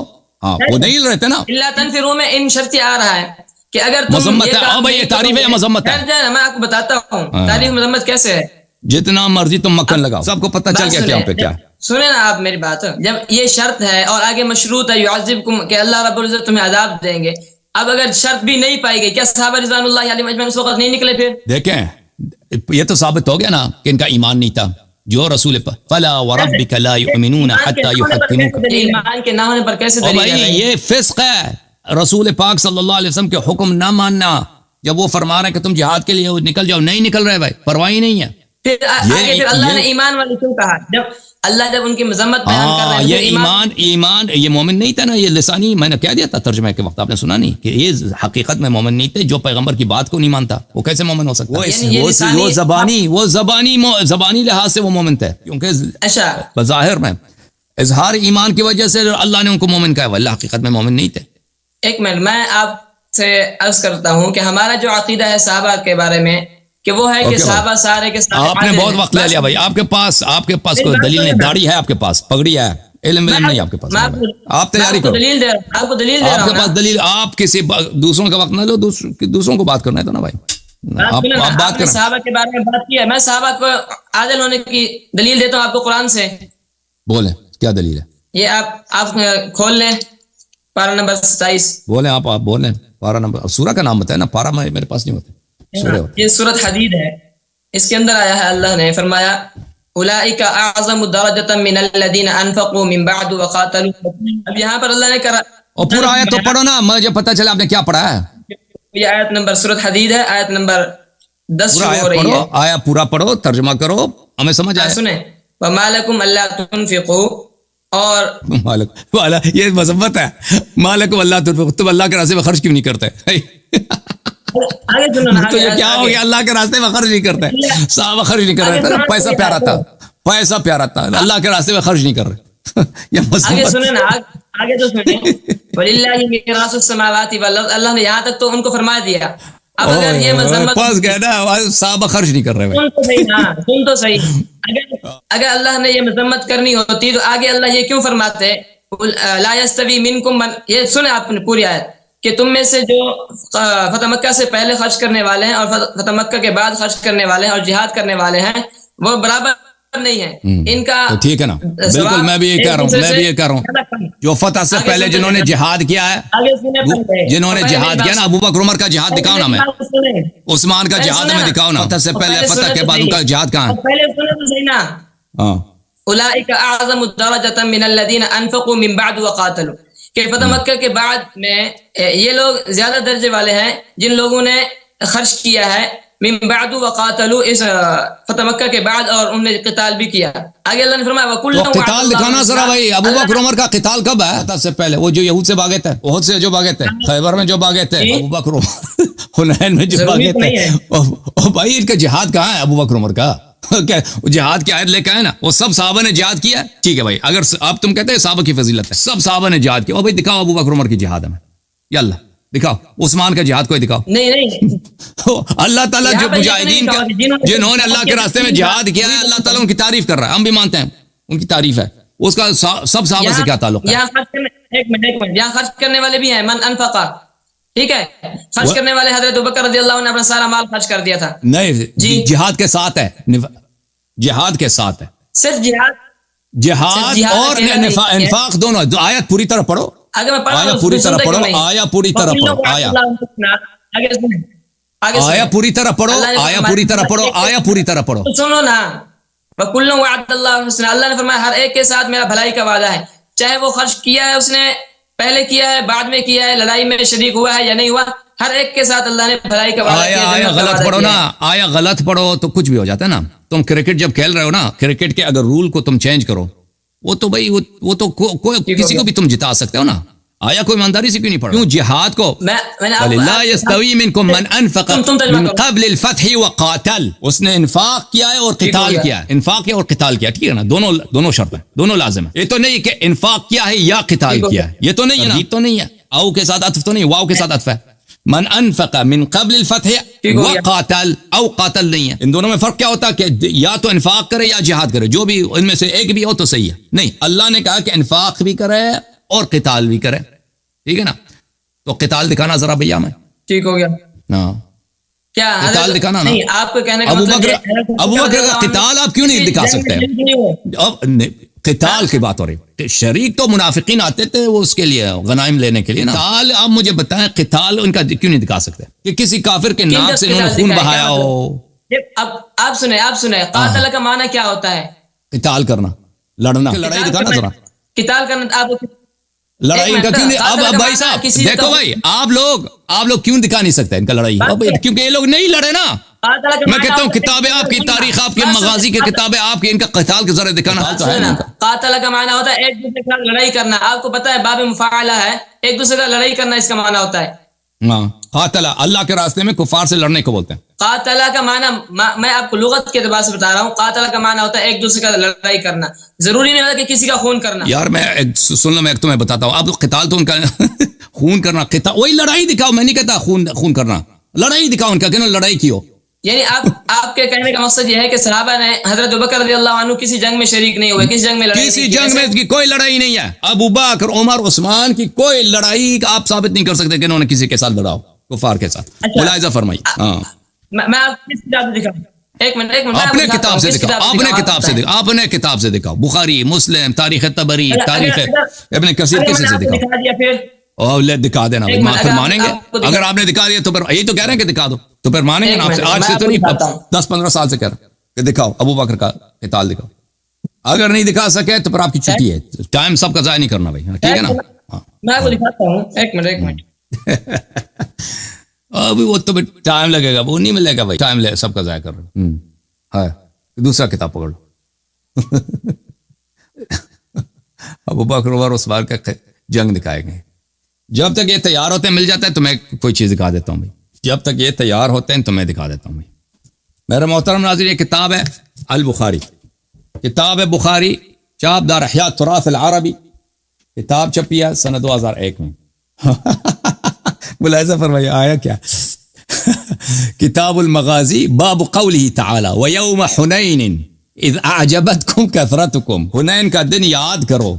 ہاں وہ نہیں ہل رہے تھے نا.
الا تنفروا میں ان شرطی آ رہا ہے کہ اگر تم
مذمت ہے. بھائی یہ تعریف ہے یا مذمت ہے؟
میں آپ کو بتاتا ہوں تعریف مذمت کیسے ہے.
جتنا مرضی تم مکن لگاؤ، سب کو پتہ چل گیا کیا پہ کیا.
سنیں نا آپ میری بات. جب یہ شرط ہے اور آگے مشروط ہے یعذبکم، کہ اللہ رب العزت تمہیں عذاب دیں گے. اب اگر شرط بھی نہیں پائی گئی، کیا صحابہ رضوان اللہ علیہم اجمعین اس وقت نہیں نکلے؟ پھر
دیکھیں یہ تو ثابت ہو گیا نا کہ ان کا ایمان نہیں تھا. جو رسول فلا وربک لا یؤمنون حتی یحکموک،
ایمان کے نہ ہونے پر کیسے دلیل ہے؟
یہ فسق ہے، رسول پاک صلی اللہ علیہ وسلم کے حکم نہ ماننا. جب وہ فرما رہے ہیں کہ تم جہاد کے لیے نکل جاؤ، نہیں نکل رہے بھائی، پرواہ ہی نہیں ہے.
پھر آگے پھر اللہ نے ایمان والے کیوں کہا؟ جب ان کی مذمت بیان کر رہے ہیں،
یہ ایمان یہ مومن نہیں تھا نا. یہ لسانی میں نے کہہ دیا تھا ترجمہ کے وقت، آپ نے سنا نہیں کہ یہ حقیقت میں مومن نہیں تھے. جو پیغمبر کی بات کو نہیں مانتا وہ کیسے مومن ہو سکتا ہے؟ وہ زبانی لحاظ سے وہ مومن تھے، کیونکہ بظاہر میں اظہار ایمان کی وجہ سے اللہ نے ان کو مومن کہا، واللہ حقیقت میں مومن نہیں تھے.
ایک منٹ میں آپ سے عرض کرتا ہوں کہ ہمارا جو عقیدہ ہے صحابہ کے بارے میں کہ وہ ہے کہ صحابہ سارے کے ساتھ.
آپ نے بہت وقت لے لیا بھائی. آپ کے پاس کوئی دلیل نہیں، داڑھی ہے آپ کے پاس، پگڑی ہے، علم نہیں آپ کے پاس. آپ تیاری کرو.
آپ کو دلیل دے رہا ہوں.
آپ کے پاس دلیل، آپ کسی دوسروں کا وقت نہ لو، دوسروں کو بات کرنا ہے تو نا بھائی. آپ بات کریں.
صحابہ کے بارے میں بات کی ہے، میں صحابہ کو عادل ہونے کی دلیل دیتا ہوں آپ کو قرآن سے.
بولیں کیا دلیل ہے؟
یہ آپ کھول لیں پارہ نمبر 27.
بولیں آپ بولیں پارہ نمبر. سورہ کا نام بتائیں نا، پارہ میرے پاس نہیں ہوتا.
یہ سورۃ حدید ہے، اس کے اندر آیا ہے اللہ نے فرمایا اولئک اعظم درجۃ من الذین انفقوا من بعد وقاتلوا. اب یہاں پر اللہ نے کرا
اور پورا آیت تو پڑھو نا، مجھے پتہ چلا آپ نے کیا پڑھا ہے.
یہ آیت نمبر سورۃ حدید ہے، آیت نمبر 10 شروع ہو رہی ہے.
آیا پورا پڑھو، ترجمہ کرو، ہمیں سمجھ آئے.
سنیں وما لکم الا تنفقوا، اور
یہ مذمت ہے. مالکم اللہ تنفقوا، تم اللہ کے راستے میں خرچ کیوں نہیں کرتے؟ تو یہ کیا ہو گیا؟ اللہ کے راستے میں خرچ نہیں کرتے، صحابہ خرچ نہیں کر رہے تھے، پیسہ پیارا تھا، پیسہ پیارا تھا، اللہ کے راستے میں خرچ نہیں کر رہے.
آگے سنیں نا، آگے تو سنیں. وَلِلَّهِ مِيرَاثُ السَّمَاوَاتِ وَالْأَرْضِ، اللہ نے یہاں تک تو ان کو فرما دیا. اب اگر یہ مذمت
پاس گئے نا، صحابہ خرچ نہیں کر رہے.
سن تو صحیح. اگر اللہ نے یہ مذمت کرنی ہوتی تو آگے اللہ یہ کیوں فرماتے لا يستوي منكم من، یہ سنیں آپ نے پوری آیت، کہ تم میں سے جو فتح مکہ سے پہلے خرچ کرنے والے ہیں اور فتح مکہ کے بعد خرچ کرنے والے ہیں اور جہاد کرنے والے ہیں وہ برابر نہیں ہے ان کا
تو ٹھیک ہے نا، بالکل میں بھی یہ کہہ رہا ہوں، میں بھی یہ کہہ رہا ہوں جو فتح سے پہلے جنہوں نے جہاد کیا ہے، جنہوں نے جہاد کیا نا، ابو بکر عمر کا جہاد دکھاؤ نا، میں عثمان کا جہاد میں دکھاؤ نا، فتح سے پہلے فتح کے بعد ان کا جہاد کہاں ہے؟
پہلے سنو تو صحیح نا، اولئک اعظم درجۃ من الذین انفقوا من بعد وقاتلوا، کہ فتح مکہ کے بعد میں یہ لوگ زیادہ درجے والے ہیں جن لوگوں نے خرچ کیا ہے من بعد وقاتلوا، اس فتح مکہ کے بعد، اور انہوں نے قتال بھی کیا. آگے اللہ نے فرمایا وَكُلًّا وَعَدَ
قتال
اللَّهُ
دکھانا ذرا بھائی، ابو بکر عمر کا قتال کب ہے؟ فتح سے پہلے، وہ جو یہود سے بھاگے تھے، احد سے جو بھاگے تھے، خیبر میں جو بھاگے تھے، ابو بکر عمر حنین میں جو بھاگے تھے، او بھائی ان کا جہاد کہاں ہے ابو بکر عمر کا؟ جہاد کی آیت لے کے آئے نا، وہ سب صحابہ نے جہاد کیا ہے، ٹھیک ہے بھائی، اگر اب تم کہتے ہیں صحابہ کی فضیلت ہے، سب صحابہ نے جہاد کیا، او بھائی دکھاؤ ابو بکر عمر کی جہاد ہمیں، یا اللہ دکھاؤ عثمان کا جہاد کوئی دکھاؤ.
نہیں
اللہ تعالیٰ جو مجاہدین کا جنہوں نے اللہ کے راستے میں جہاد کیا ہے، اللہ تعالیٰ ان کی تعریف کر رہا ہے، ہم بھی مانتے ہیں ان کی تعریف ہے، اس کا سب صحابہ سے کیا تعلق ہے؟
یہاں خرچ کرنے والے بھی ہیں، من انفقا، ٹھیک ہے، خرچ کرنے والے حضرت ابوبکر رضی اللہ عنہ نے اپنا سارا مال خرچ کر دیا تھا.
نہیں جہاد کے ساتھ ہے، جہاد کے ساتھ ہے،
صرف
جہاد اور انفاق دونوں. آیت پوری طرح پڑھو،
آیا
پوری طرح پڑھو، آیا پوری طرح پڑھو، آیا پوری طرح پڑھو، آیا پوری طرح پڑھو، آیا پوری طرح پڑھو.
سنو نا، وَكُلًّا وَعَدَ اللَّهُ الْحُسْنَىٰ، اللہ نے فرمایا ہر ایک کے ساتھ میرا بھلائی کا وعدہ ہے، چاہے وہ خرچ کیا ہے اس نے پہلے کیا ہے بعد میں کیا ہے، لڑائی میں شریک ہوا ہے یا نہیں ہوا، ہر ایک کے ساتھ اللہ نے بھلائی کا وعدہ کیا.
آیا غلط پڑھو نا، آیا غلط پڑھو تو کچھ بھی ہو جاتا ہے نا. تم کرکٹ جب کھیل رہے ہو نا، کرکٹ کے اگر رول کو تم چینج کرو، وہ تو بھائی وہ تو کسی کو بھی تم جتا سکتے ہو نا. آیا کوئی ایمانداری سے کیوں نہیں پڑھا؟ کیوں جہاد کو لا یستوی منکم من انفق من قبل الفتح وقاتل، اس نے انفاق کیا ہے اور قتال کیا ہے، انفاق کیا اور قتال کیا، ٹھیک ہے نا، دونوں شرط ہیں، دونوں لازم ہے. یہ تو نہیں کہ انفاق کیا ہے یا قتال کیا ہے، یہ تو نہیں ہے نا، یہ تو نہیں ہے، او کے ساتھ عطف تو نہیں، واو کے ساتھ عطف ہے. من انفق من قبل الفتح وقاتل، او قاتل نہیں ہے. ان دونوں میں فرق کیا ہوتا ہے کہ یا تو انفاق کرے یا جہاد کرے، جو بھی ان میں سے ایک بھی ہو تو صحیح ہے. نہیں، اللہ نے کہا کہ انفاق بھی کرے اور قتال بھی کرے، ٹھیک ہے نا. تو قتال دکھانا ذرا بھیا میں،
ٹھیک ہو گیا.
ہاں
کیا
قتال دکھانا نا،
آپ کو کہنے کا
ابو بکر کا قتال آپ کیوں نہیں دکھا سکتے؟ قتال کی بات ہو رہی، شریک تو منافقین آتے تھے وہ اس کے لیے غنائم لینے کے لیے نا. قتال آپ مجھے بتائیں، قتال ان کا کیوں نہیں دکھا سکتے کہ کسی کافر کے ناک سے انہوں نے خون بہایا ہو؟
اب آپ سنیں قاتل کا معنی کیا ہوتا ہے؟
قتال کرنا، لڑنا، لڑائی دکھانا ذرا.
قتال کرنا آپ
لڑائی کا کیوں نہیں؟ اب بھائی صاحب دیکھو بھائی، آپ لوگ کیوں دکھا نہیں سکتے ان کا لڑائی؟ کیونکہ یہ لوگ نہیں لڑے نا. میں کہتا ہوں کتابیں آپ کی، تاریخ آپ کی، مغازی کی کتابیں آپ کی، ان کا قتال کے ذرا دکھانا تو ہے نا.
قاتل کا معنی ہوتا ہے ایک دوسرے کا لڑائی کرنا، آپ کو پتا ہے باب مفاعلہ ہے، ایک دوسرے کا لڑائی کرنا اس کا معنی ہوتا ہے.
ہاں، قاتل اللہ کے راستے میں کفار سے لڑنے کو بولتے ہیں.
قاتل کا معنی میں آپ کو لغت کے اعتبار سے بتا رہا ہوں، قاتل کا معنی ہوتا ہے ایک دوسرے کا لڑائی کرنا، ضروری نہیں ہوتا کہ کسی کا خون کرنا.
یار میں سن لو، میں ایک تمہیں بتاتا ہوں، آپ قتال تو ان کا خون کرنا، قتال وہی لڑائی دکھاؤ، میں نہیں کہتا خون کرنا، لڑائی دکھاؤ ان کا، کہ لڑائی کی ہو.
یعنی آپ کے کہنے کا مقصد یہ ہے کہ صحابہ نے حضرت ابوبکر رضی اللہ عنہ کسی جنگ میں شریک نہیں ہوئے، کسی جنگ میں لڑائی،
کسی جنگ میں کوئی لڑائی نہیں ہے. ابو بکر، عمر، عثمان کی کوئی لڑائی آپ ثابت نہیں کر سکتے کہ انہوں نے کسی کے ساتھ لڑا ہو، کفار کے ساتھ. ملاحظہ فرمائی. ہاں،
میں آپ کو کس کتاب سے دکھاؤں؟ ایک منٹ
اپنے کتاب سے دکھاؤ، اپنے کتاب سے دکھاؤ، اپنے کتاب سے دکھاؤ، بخاری، مسلم، تاریخ طبری، تاریخ ابن کثیر، کسی سے دکھاؤ. اور دکھا دینا، پھر مانیں گے. اگر آپ نے دکھا دیا تو پھر یہی تو کہہ رہے ہیں کہ دکھا دو، تو پھر مانیں گے نا. آپ سے آج سے تو نہیں، 10-15 سال سے کہہ رہے ہیں کہ دکھاؤ ابو بکر کا قتال دکھاؤ. اگر نہیں دکھا سکے تو پھر آپ کی چھٹی ہے، ٹائم سب کا ضائع نہیں کرنا بھائی، ٹھیک ہے نا.
میں آپ کو دکھاتا ہوں، ایک منٹ
ابھی وہ تو ٹائم لگے گا، وہ نہیں ملے گا بھائی، ٹائم لے سب کا ضائع کر رہے ہیں. دوسرا کتاب پکڑ لو. ابو بکر عمر عثمان کا جنگ دکھائے گئے. جب تک یہ تیار ہوتے ہیں مل جاتا ہے تو میں کوئی چیز دکھا دیتا ہوں بھائی. جب تک یہ تیار ہوتے ہیں تو میں دکھا دیتا ہوں بھائی. میرے محترم ناظرین، یہ کتاب ہے البخاری، کتاب ہے بخاری، چاپ دار احیاء التراث العربی، کتاب چھپی ہے سنہ 2001 میں. ملاحظہ فرمائیے آیا کیا. کتاب المغازی، باب قوله تعالی وَيَوْمَ حُنَيْنٍ اذ اعجبتکم کثرتکم. حنین کا دن یاد کرو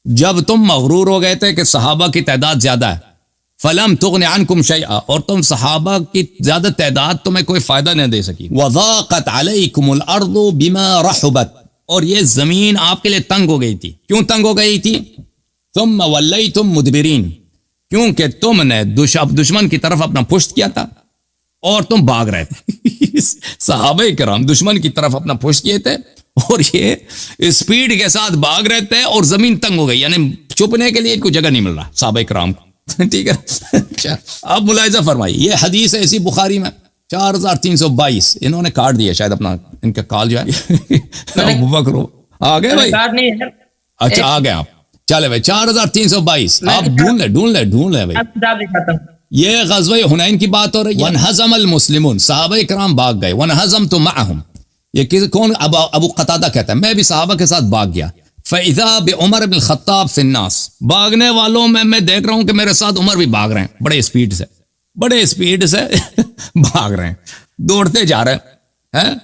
جب تم مغرور ہو گئے تھے کہ صحابہ کی تعداد زیادہ ہے. فلم تغن عنکم شیئا، اور تم صحابہ کی زیادہ تعداد تمہیں کوئی فائدہ نہیں دے سکی. وضاقت علیکم الارض بما رحبت، اور یہ زمین آپ کے لیے تنگ ہو گئی تھی. کیوں تنگ ہو گئی تھی؟ ثم ولیتم مدبرین، کیونکہ تم نے دشمن کی طرف اپنا پشت کیا تھا اور تم بھاگ رہے تھے. صحابہ کرام دشمن کی طرف اپنا پشت کیے تھے اور یہ اسپیڈ کے ساتھ بھاگ رہے تھے اور زمین تنگ ہو گئی، یعنی چھپنے کے لیے کوئی جگہ نہیں مل رہا صحابہ کرام کو. ٹھیک ہے، اب ملاحظہ فرمائیے، یہ حدیث ہے اسی بخاری میں 4322. انہوں نے کاٹ دیا شاید اپنا، ان کا کال جو ہے ابو بکر آ گئے بھائی. اچھا آ گئے آپ، چلے بھائی 4322. آپ ڈھونڈ لے بھائی. یہ غزوہ حنین کی بات ہو رہی ہے. وانہزم المسلمون، صحابہ کرام بھاگ گئے. وانہزمت معہم، یہ کون؟ ابو قتادہ کہتا ہے میں بھی صحابہ کے ساتھ بھاگ گیا. فَإِذَا بِعُمَرْ بْنِ الْخَطَّابِ فِي النَّاسِ، بھاگنے والوں میں دیکھ رہا ہوں کہ میرے ساتھ عمر بھی بھاگ رہے ہیں، بڑے اسپیڈ سے بھاگ رہے ہیں، دوڑتے جا رہے ہیں.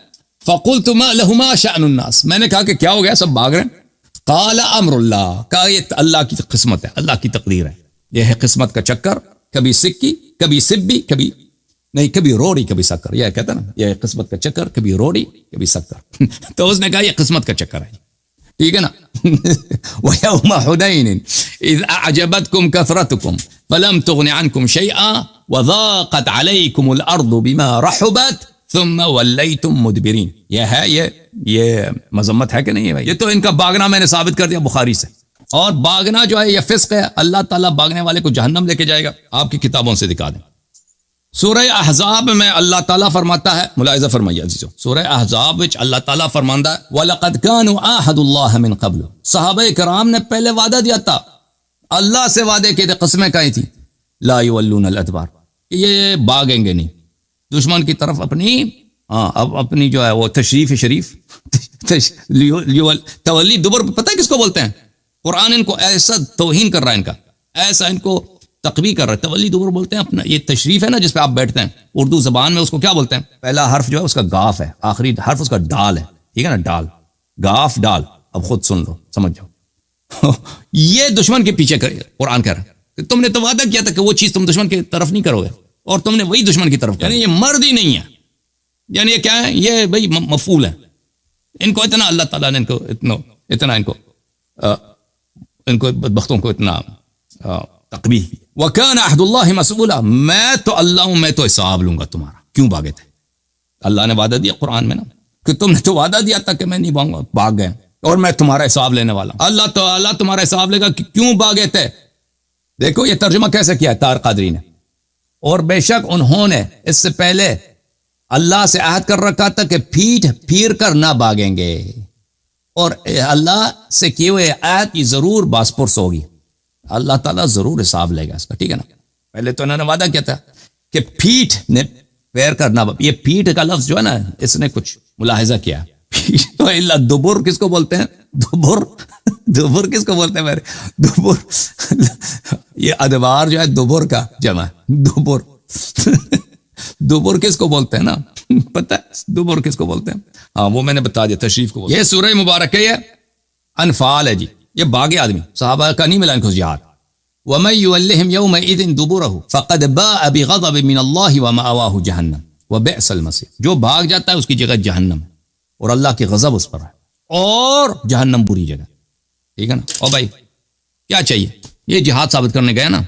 فَقُلْتُ مَا لَهُمَا شَأْنُ النَّاسِ، میں نے کہا کہ کیا ہو گیا، سب بھاگ رہے ہیں. قَالَ أَمْرُ اللَّهِ، کہا یہ اللہ کی قسمت ہے، اللہ کی تقدیر ہے، یہ ہے قسمت کا چکر، کبھی سکی کبھی سبی کبھی روڑی کبھی سکر. یہ کہتا نا یہ قسمت کا چکر، کبھی روڑی کبھی سکر. تو اس نے کہا یہ قسمت کا چکر ہے. ٹھیک ہے نا. وَيَوْمَ حُنَيْنٍ إِذْ أَعْجَبَتْكُمْ كَثْرَتُكُمْ فَلَمْ تُغْنِ عَنْكُمْ شَيْئًا وَضَاقَتْ عَلَيْكُمُ الْأَرْضُ بِمَا رَحُبَتْ ثُمَّ وَلَّيْتُمْ مُدْبِرِينَ. یہ مذمت ہے کہ نہیں ہے بھائی؟ یہ تو ان کا بھاگنا میں نے ثابت کر دیا بخاری سے. اور بھاگنا جو ہے یہ فسق ہے. اللہ تعالیٰ بھاگنے والے کو جہنم لے کے جائے گا. آپ کی کتابوں سے دکھا دیں. سورہ احزاب میں اللہ تعالیٰ فرماتا ہے، ملاحظہ فرمائیے عزیزو، سورہ احزاب وچ اللہ تعالیٰ فرماندا ہے وَلَقَدْ كَانُوا عَاهَدُوا اللَّهَ مِن قَبْلُ، صحابہ کرام نے پہلے وعدہ دیا تھا، اللہ سے وعدے کیے تھے، قسمیں کھائی تھی، لا يولون الادبار، یہ بھاگیں گے نہیں دشمن کی طرف اپنی جو ہے وہ تشریف تولی دبر. پتہ ہے کس کو بولتے ہیں؟ قرآن ان کو ایسا توہین کر رہا ہے، ان کا ایسا ان کو تقوی کر رہا ہے. تولی دبر بولتے ہیں اپنا، یہ تشریف ہے نا جس پہ آپ بیٹھتے ہیں، اردو زبان میں اس کو کیا بولتے ہیں؟ پہلا حرف جو ہے اس کا گاف ہے، آخری حرف اس کا ڈال ہے. ٹھیک ہے نا، ڈال، گاف ڈال. اب خود سن لو، سمجھ جاؤ. یہ دشمن کے پیچھے قرآن کہہ رہا ہے کہ تم نے تو وعدہ کیا تھا کہ وہ چیز تم دشمن کی طرف نہیں کرو گے، اور تم نے وہی دشمن کی طرف. یعنی یہ مرد ہی نہیں ہے، یعنی یہ کیا ہے؟ یہ بھائی مفعول ہے. ان کو اتنا اللہ تعالیٰ نے ان کو بدبختوں کو اتنا تقبیح. وَكَانَ عَهْدُ اللَّهِ مَسْئُولًا، میں تو اللہ ہوں، میں تو حساب لوں گا تمہارا. کیوں بھاگے تھے؟ اللہ نے وعدہ دیا قرآن میں نا کہ تم نے تو وعدہ دیا تھا کہ میں نہیں بھاگوں گا، بھاگ گئے، اور میں تمہارا حساب لینے والا ہوں. اللہ تعالیٰ تمہارا حساب لے گا کہ کیوں بھاگے تھے. دیکھو یہ ترجمہ کیسے کیا ہے طاہر قادری نے. اور بے شک انہوں نے اس سے پہلے اللہ سے عہد کر رکھا تھا کہ پیٹھ پھیر کر نہ بھاگیں گے، اور اللہ سے کیے ہوئے عہد کی ضرور باس پرس ہوگی. اللہ تعالیٰ ضرور حساب لے گا اس کا. ٹھیک ہے نا. پہلے تو انہوں نے وعدہ کیا تھا کہ پیٹھ نے پیر کر نہ، یہ پیٹھ کا لفظ جو ہے نا اس نے کچھ ملاحظہ کیا. تو اللہ دبر کس کو بولتے ہیں؟ دبر کس کو بولتے ہیں؟ میرے دبر، یہ ادبار جو ہے دبر کا جمع ہے. دبر کس کو بولتے ہیں نا، پتہ ہے دبر کس کو بولتے ہیں؟ ہاں وہ میں نے بتا دیا، تشریف کو. یہ سورہ مبارک ہے، انفال ہے جی. یہ باغی آدمی صحابہ کا نہیں ملا ان کو جہاد. وَمَن يُوَلِّهِمْ يَوْمَئِذٍ دُبُرَهُ فَقَدْ بَاءَ بِغَضَبٍ مِّنَ اللَّهِ وَمَأْوَاهُ جَهَنَّمُ وَبِئْسَ الْمَصِيرُ. جو بھاگ جاتا ہے اس کی جگہ جہنم ہے، اور اللہ کی غضب اس پر ہے، اور جہنم بری جگہ. ٹھیک ہے نا. اور بھائی کیا چاہیے؟ یہ جہاد ثابت کرنے گیا نا.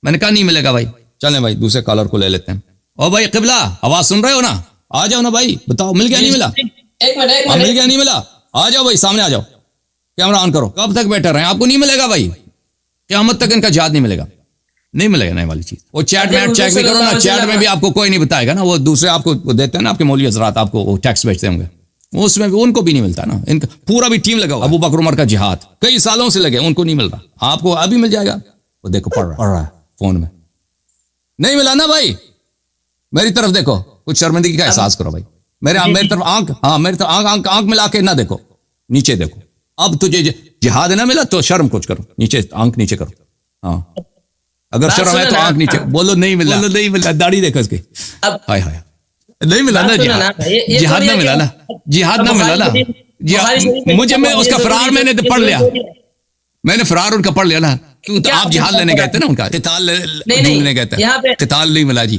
میں نے کہا نہیں ملے گا بھائی. چلیں بھائی دوسرے کالر کو لے لیتے ہیں. اور بھائی قبلہ آواز سن رہے ہو نا؟ آ جاؤ نا بھائی، بتاؤ مل گیا نہیں ملا؟ مل گیا نہیں ملا؟ آ جاؤ بھائی، سامنے آ جاؤ، کیمرہ آن کرو. کب تک بیٹھے رہے ہیں؟ آپ کو نہیں ملے گا بھائی، قیامت تک ان کا جہاد نہیں ملے گا. نہیں ملے گا نہیں والی چیز. وہ چیٹ میں چیک بھی کرو نا، چیٹ میں بھی آپ کو کوئی نہیں بتائے گا نا. وہ دوسرے آپ کو دیتے ہیں نا، آپ کے مولوی حضرات آپ کو وہ ٹیکس بیچتے ہوں گے، اس میں بھی ان کو بھی نہیں ملتا نا. ان کا پورا بھی ٹیم لگا ہوا. ابو بکر عمر کا جہاد کئی سالوں سے لگے، ان کو نہیں مل رہا. آپ کو ابھی مل جائے گا. وہ دیکھو پڑھ رہا ہے فون میں. نہیں ملا نا بھائی. میری طرف دیکھو، کچھ شرمندگی کا احساس کرو بھائی. میری طرف آنکھ، ہاں میری طرف آنکھ ملا کے نہ دیکھو، نیچے دیکھو. اب تجھے جہاد نہ ملا تو شرم کچھ کرو، نیچے آنکھ نیچے کرو. ہاں اگر شرم ہے تو آنکھ نیچے. بولو نہیں ملا، نہیں ملا. داڑھی دیکھو اس کی. ہائے ہائے، نہیں ملا نا جہاد نہ ملا نا، جہاد نہ ملا نا. مجھے میں اس کا فرار میں نے پڑھ لیا، میں نے فرار ان کا پڑھ لیا نا. کیوں؟ تو آپ جہاد لینے گئے تھے نا، ان کا قتال لینے گئے تھے، قتال نہیں ملا جی.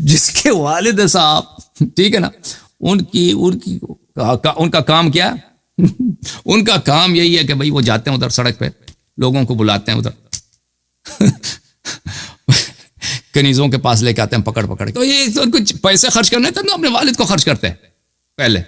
جس کے والد صاحب ٹھیک ہے نا ان کا کام کیا ہے؟ ان کا کام یہی ہے کہ بھئی وہ جاتے ہیں ادھر سڑک پہ لوگوں کو بلاتے ہیں ادھر کنیزوں کے پاس لے کے آتے ہیں پکڑ تو یہ ان کو پیسے خرچ کرنے تھے نا اپنے والد کو خرچ کرتے ہیں پہلے،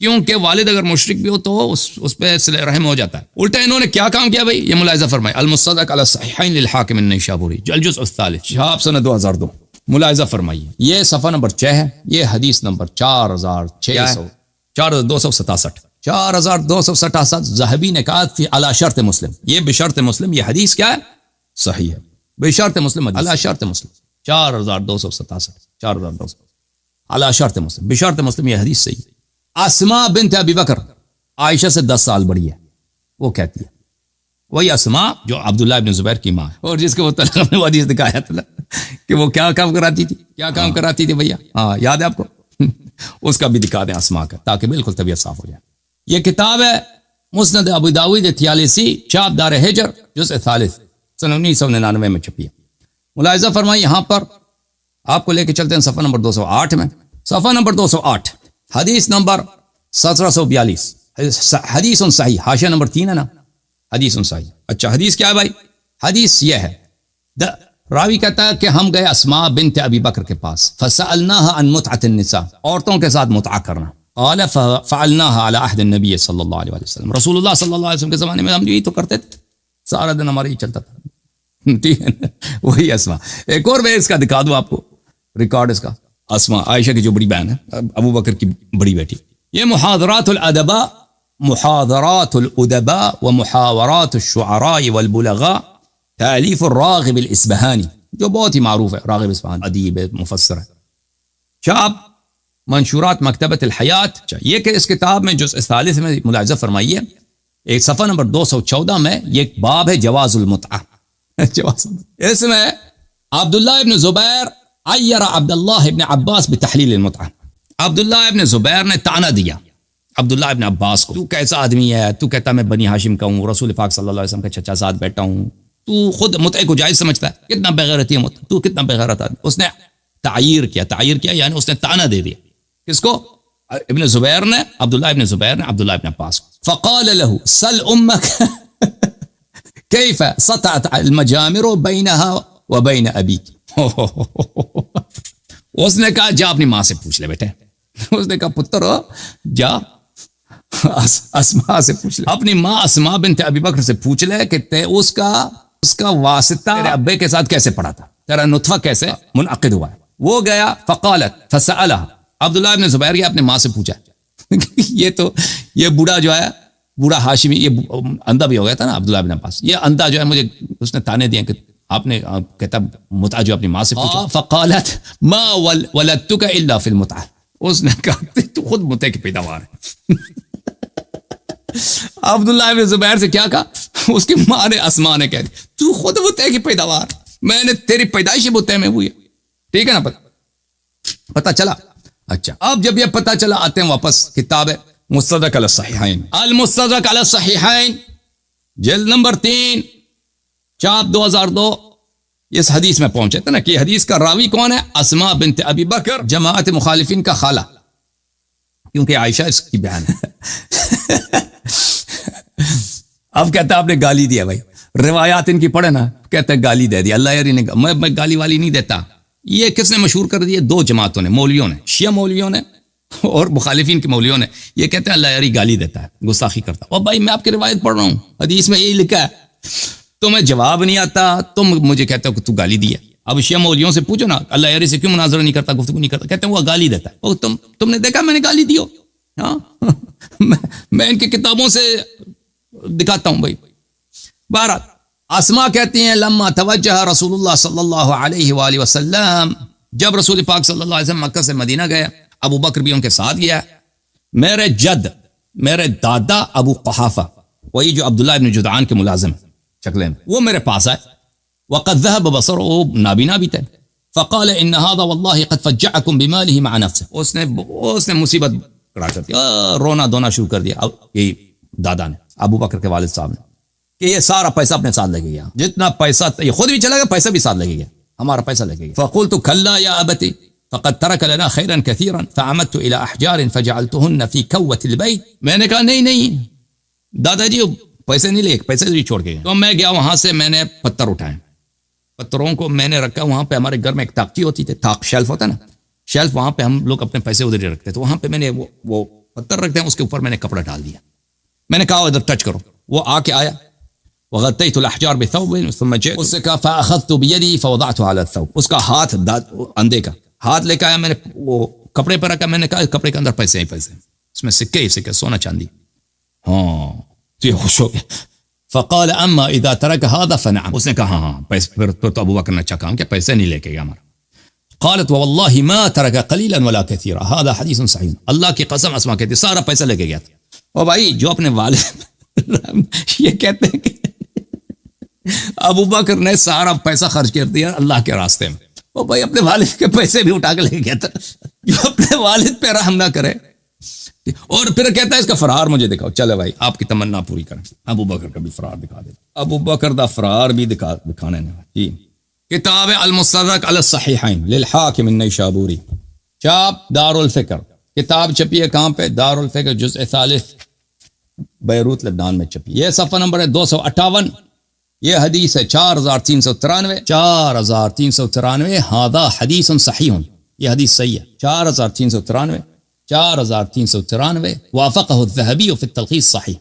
کیونکہ والد اگر مشرک بھی ہو تو اس پہ صلہ رحم ہو جاتا ہے۔ الٹا انہوں نے کیا کام کیا بھائی، یہ ملاحظہ فرمائے المصدق علی الصحیحین للحاکم النیسابوری الجزء الثالث شہاب سنہ 2002، ملاحظہ فرمائیے، یہ صفحہ نمبر 6 ہے، یہ حدیث نمبر 4267 ذہبی نے کہا فی علی شرط مسلم، یہ بشرط مسلم، یہ حدیث کیا ہے؟ صحیح ہے، بشرط مسلم، علی شرط مسلم 4267 علی شرط مسلم، بشرط مسلم، یہ حدیث صحیح ہے۔ اسماء بنت ابی بکر عائشہ سے 10 سال بڑی ہے، وہ کہتی ہے، وہی اسماء جو عبداللہ ابن زبیر کی ماں ہے، اور جس کو وہ طلق میں حدیث دکھایا تھا کہ وہ کیا کام کراتی تھی بھیا، ہاں یاد ہے آپ کو؟ اس کا بھی دکھا دیں اسماء کا، تاکہ بالکل طبیعت صاف ہو جائے۔ یہ کتاب ہے مسند ابو داؤد 43 چاپ دار ہجر جزء ثالث سن 1999 میں چھپی ہے۔ ملاحظہ فرمائیں، یہاں پر آپ کو لے کے چلتے ہیں صفحہ نمبر 208 میں، صفحہ نمبر 208 حدیث نمبر 1742 حدیث صحیح، حاشیہ نمبر 3 ہے نا، حدیث صحیح۔ اچھا حدیث کیا ہے بھائی؟ حدیث یہ ہے، راوی کہتا ہے کہ ہم گئے اسماء بنت ابی بکر کے پاس، فسألناها عن متعة النساء، عورتوں کے ساتھ متعہ کرنا، قال فعلناها على عهد النبي صلی اللہ علیہ وسلم، رسول اللہ صلی اللہ علیہ وسلم کے زمانے میں ہم یہی تو کرتے تھے، سارا دن ہمارا یہ چلتا تھا، ٹھیک ہے وہی اسماء۔ ایک اور میں اس کا دکھا دوں آپ کو ریکارڈ اس کا، اسماء عائشہ کی جو بڑی بہن ہے، ابو بکر کی بڑی بیٹی، یہ محاضرات الادباء ومحاورات الشعراء والبلغاء تالیف الراغب الاسبہانی، جو بہت ہی معروف ہے، راغب اصفہانی ادیب مفسر ہے، چاپ منشورات مکتبۃ الحیات۔ یہ کہ اس کتاب میں جزء ثالث میں ملاحظہ فرمائیے، ایک صفحہ نمبر 214 میں یہ ایک باب ہے جواز المتعہ، اس میں عبداللہ ابن زبیر عیر عبداللہ ابن عباس بتحلیل المتعہ، عبداللہ ابن زبیر نے طعنہ دیا عبداللہ ابن عباس کو، تو کیسا آدمی ہے، تو کہتا میں بنی ہاشم کا ہوں، رسول پاک صلی اللہ علیہ وسلم کا چچا ساتھ بیٹھا ہوں، تو خود متعہ کو جائز سمجھتا ہے، کتنا بغیرتی ہے متعہ، تو کتنا بغیرت آدمی۔ اس نے تعیر کیا یعنی اس نے طعنہ دے دیا، کس کو؟ ابن زبیر نے، عبداللہ ابن زبیر نے عبداللہ ابن عباس کو۔ فقال له سل امك كيف سطعت المجامر بينها وبين ابيك، اس نے کہا جا اپنی ماں سے پوچھ لے بیٹے، اس نے کہا پتر جا اسماء سے پوچھ لے، اپنی ماں اسماء بنت ابی بکر سے پوچھ لے کہ اس کا واسطہ تیرے ابے کے ساتھ کیسے پڑا تھا، تیرا نطفہ کیسے منعقد ہوا ہے۔ وہ گیا فقالت فسألها، عبداللہ ابن زبیر گیا اپنے ماں سے پوچھا، یہ بوڑھا جو ہے، بوڑھا ہاشمی، یہ اندھا بھی ہو گیا تھا نا عبداللہ ابن عباس، یہ اندھا جو ہے مجھے اس نے تانے دیے کہ آپ نے کہتا متعہ جو اپنی ماں سے پوچھا، فقالت ما ولدتک الا فی المتعہ، اس نے کہا تو خود متعہ کی پیداوار ہے۔ عبداللہ ابن زبیر سے کیا کہا؟ اس کی ماں نے اسماء نے کہہ دی تو خود متعہ کی پیداوار، میں نے تیری پیدائشی متعہ میں ہوئی ہے، ٹھیک ہے نا، پتہ چلا۔ اچھا اب جب یہ پتہ چلا، آتے ہیں واپس کتاب ہے مستدرک علی الصحیحین، المستدرک علی الصحیحین جلد نمبر 3 چاپ 2002، اس حدیث میں پہنچے تھے نا کہ حدیث کا راوی کون ہے؟ اسماء بنت ابی بکر، جماعت مخالفین کا خالہ، کیونکہ عائشہ اس کی بہن ہے۔ اب کہتا ہے آپ نے گالی دیا، بھائی روایات ان کی پڑھے نا، کہتے ہیں گالی دے دیا، اللہ یاری نے، میں گالی والی نہیں دیتا۔ یہ کس نے مشہور کر دیے؟ 2 جماعتوں نے، مولویوں نے، شیعہ مولویوں نے اور مخالفین کے مولویوں نے، یہ کہتے ہیں اللہ یاری گالی دیتا ہے، گستاخی کرتا ہے۔ اور بھائی میں آپ کی روایت پڑھ رہا ہوں، حدیث میں یہی لکھا ہے، تمہیں جواب نہیں آتا، تم مجھے کہتے ہو کہ تو گالی دیا۔ اب شیعہ مولویوں سے پوچھو نا اللہ یاری سے کیوں مناظرہ نہیں کرتا، گفتگو نہیں کرتا، کہتے ہیں وہ گالی دیتا ہے۔ تم نے دیکھا میں نے گالی دی ہو؟ ہاں میں ان کی کتابوں سے دکھاتا ہوں بھائی۔ بہرحال اسماء کہتی ہیں لما توجہ رسول اللہ صلی اللہ علیہ وآلہ وسلم، جب رسول پاک صلی اللہ علیہ وسلم مکہ سے مدینہ گئے، ابو بکر بھی ان کے ساتھ گیا، میرے دادا ابو قحافہ، وہی جو عبداللہ ابن جدعان کے ملازم شکلیں، وہ میرے پاس آئے، وقد ذهب بصره، وہ نابینا بھی تھے، فقال ان هذا والله قد فجعكم بماله مع نفسه، اس نے مصیبت کڑا کر دیا، رونا دھونا شروع کر دیا، یہی دادا نے، ابو بکر کے والد صاحب نے، کہ یہ سارا پیسہ اپنے ساتھ لے کے گیا، جتنا پیسہ یہ خود بھی چلا گیا، پیسہ بھی ساتھ لے کے گیا، ہمارا پیسہ لگے گا. فقلت کلا یا ابتی فقد ترک لنا خیرا کثیرا فعمدت الى احجار فجعلتهن في کوۃ البیت. میں نے کہا نہیں دادا جی پیسے نہیں لے، پیسے نہیں چھوڑ کے. تو میں گیا وہاں سے، میں نے پتھر اٹھائے، پتھروں کو میں نے رکھا وہاں پہ. ہمارے گھر میں ایک طاقچی ہوتی تھی، طاق شیلف ہوتا نا، شیلف، وہاں پہ ہم لوگ اپنے پیسے ادھر ہی رکھتے. تو وہاں پہ میں نے وہ پتھر رکھتے ہیں، اس کے اوپر میں نے کپڑا ڈال دیا. میں نے کہا ادھر ٹچ کرو. وہ آ کے آیا، وغطيت الاحجار بثوب ثم جئت، اس کا فاخذت بيدي فوضعته على الثوب. اس کا ہاتھ اندھے کا ہاتھ لے کے آیا، میں نے وہ کپڑے پر رکھا. میں نے کہا کپڑے کے اندر پیسے ہی پیسے، اس میں سکے ہی سکے، سونا چاندی. ہاں تو یہ خوش ہو گیا. فقال اما اذا ترك هذا فنعم. اس نے کہا ہاں پیسے، پھر تو ابو بکر نے اچھا کام کیا، پیسے نہیں لے کے گیا ہمارا. قالت والله ما ترك قليلا ولا كثيرا هذا حديث صحيح. اللہ کی قسم اسما کہتی سارا پیسہ لے کے گیا تھا. او بھائی جو اپنے والد یہ کہتے ہیں کہ ابو بکر نے سارا پیسہ خرچ کر دیا اللہ کے راستے میں. او بھائی اپنے والد کے پیسے بھی اٹھا کے لے گیا تھا. جو اپنے والد پہ رحم نہ کرے. اور پھر کہتا ہے اس کا فرار مجھے دکھاؤ. چلے بھائی آپ کی تمنا پوری کریں، ابو بکر کا بھی فرار دکھا دے. ابو بکر دا فرار بھی دکھانے نے. جی کتاب المستدرک علی الصحیحین للحاکم النیشابوری، چاپ دار الفکر. کتاب چھپی ہے کہاں پہ؟ دار الفکر جزء ثالث، بیروت لبنان میں چھپی. یہ صفحہ نمبر ہے 258. یہ حدیث ہے 4393 4393. ہذا حدیث صحیح، یہ حدیث صحیح ہے. 4393 وافقہ الذہبی فی التلخیص صحیح.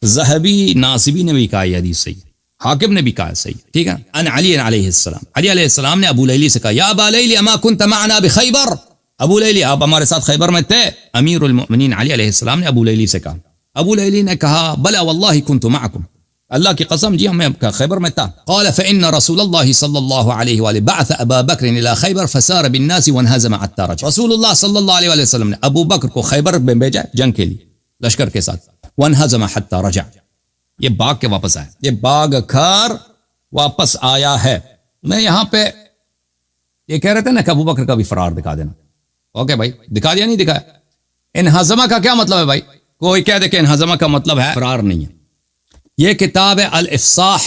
ذہبی ناصبی نے بھی کہا یہ حدیث صحیح، حاکم نے بھی کہا صحیح. ٹھیک ہے. ان علی علیہ السلام، علی علیہ السلام نے ابو لیلی سے کہا یا ابا لیلی اما کنت معنا بخیبر. ابو لیلی آپ ہمارے ساتھ خیبر میں تھے. امیر المؤمنین علی علیہ السلام نے ابو لیلی سے کہا. ابو لیلی نے کہا بلا واللہ کنت معکم، اللہ کی قسم جی میں خیبر میں تھا. قال فإن رسول الله صلی اللہ علیہ وآلہ بعث ابا بکر الى خیبر فسار بالناس وانهزم حتى رجع. رسول اللہ صلی اللہ علیہ وسلم نے ابو بکر کو خیبر میں بھیجا جنگ کے لیے لشکر کے ساتھ. وانهزم حتى رجع، یہ باغ کے واپس آیا، یہ باغ کھار واپس آیا ہے. میں یہاں پہ یہ کہہ رہے تھے نا کہ ابو بکر کا بھی فرار دکھا دینا. اوکے بھائی دکھا دیا نہیں دکھایا. انہزمہ کا کیا مطلب ہے بھائی؟ کوئی کہہ دے کہ انہزمہ کا مطلب ہے فرار نہیں ہے. یہ کتاب ہے الافصاح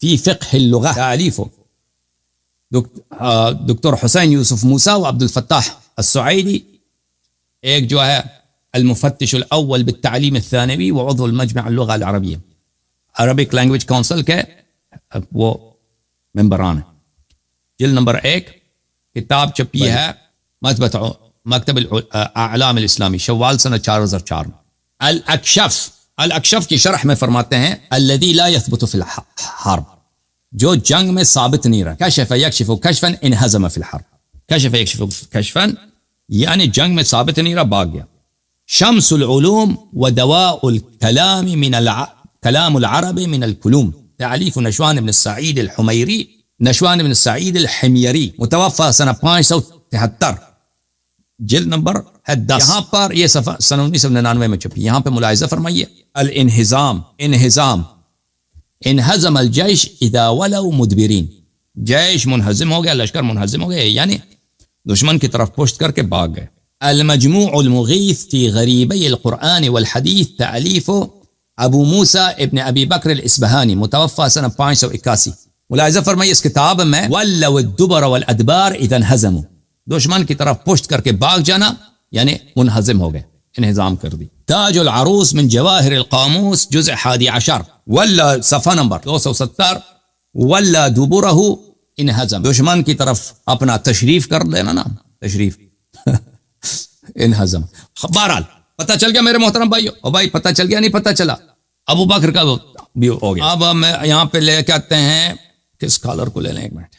فی فقہ اللغہ، تالیف دکتر حسین یوسف موسیٰ و عبد الفتاح السعیدی، ایک جو ہے المفتش الاول بالتعلیم الثانوی وعضو المجمع اللغہ العربیہ، عربک لینگویج کونسل کے وہ ممبران ہیں. جلد نمبر 1، کتاب چھپی ہے مکتب الاعلام الاسلامی، شوال سنہ 4004 میں. الاکشف کی شرح میں فرماتے ہیں الذی لا يثبت فی الحرب، جو جنگ میں ثابت نہیں رہا. کشف یکشف کشفا انہزم فی الحرب، کشف یکشف کشفا یعنی جنگ میں ثابت نہیں رہا، بھاگ گیا. شمس العلوم ودواء الكلام من کلام العرب من الکلوم، تعلیف نشوان بن السعید الحمیری، نشوان بن السعید الحمیری، متوفى سنہ 573، جلد نمبر 10. یہاں پر یہ صفحہ سنہ 1999 میں چھپی. یہاں پہ ملاحظہ فرمائیے الانہزام، انہزام، انہزم الجیش اذا ولوا مدبرین، جیش منہزم ہو گیا، لشکر منہزم ہو گیا، یعنی دشمن کی طرف پشت کر کے بھاگ گئے. المجموع المغیث فی غریبی القرآن والحدیث، تألیف ابو موسیٰ ابن ابی بکر الاسبہانی، متوفى سنہ 581. ملاحظہ فرمائیے اس کتاب میں ولوا الدبر والادبار اذا انہزموا، دشمن کی طرف پشت کر کے بھاگ جانا یعنی منہزم ہو گئے، انہزام کر دی. تاج العروس من جواہر القاموس جزء 11 ولا صفحہ نمبر 270 ولا دبرہ انہزم، دشمن کی طرف اپنا تشریف کر دینا نا، تشریف انہزم. بہرحال پتہ چل گیا میرے محترم بھائیو، او بھائی پتہ چل گیا نہیں پتہ چلا؟ ابو بکر کا بھی ہو گیا. اب ہم یہاں پہ لے کے آتے ہیں کس کالر کو لے لیں، ایک منٹ.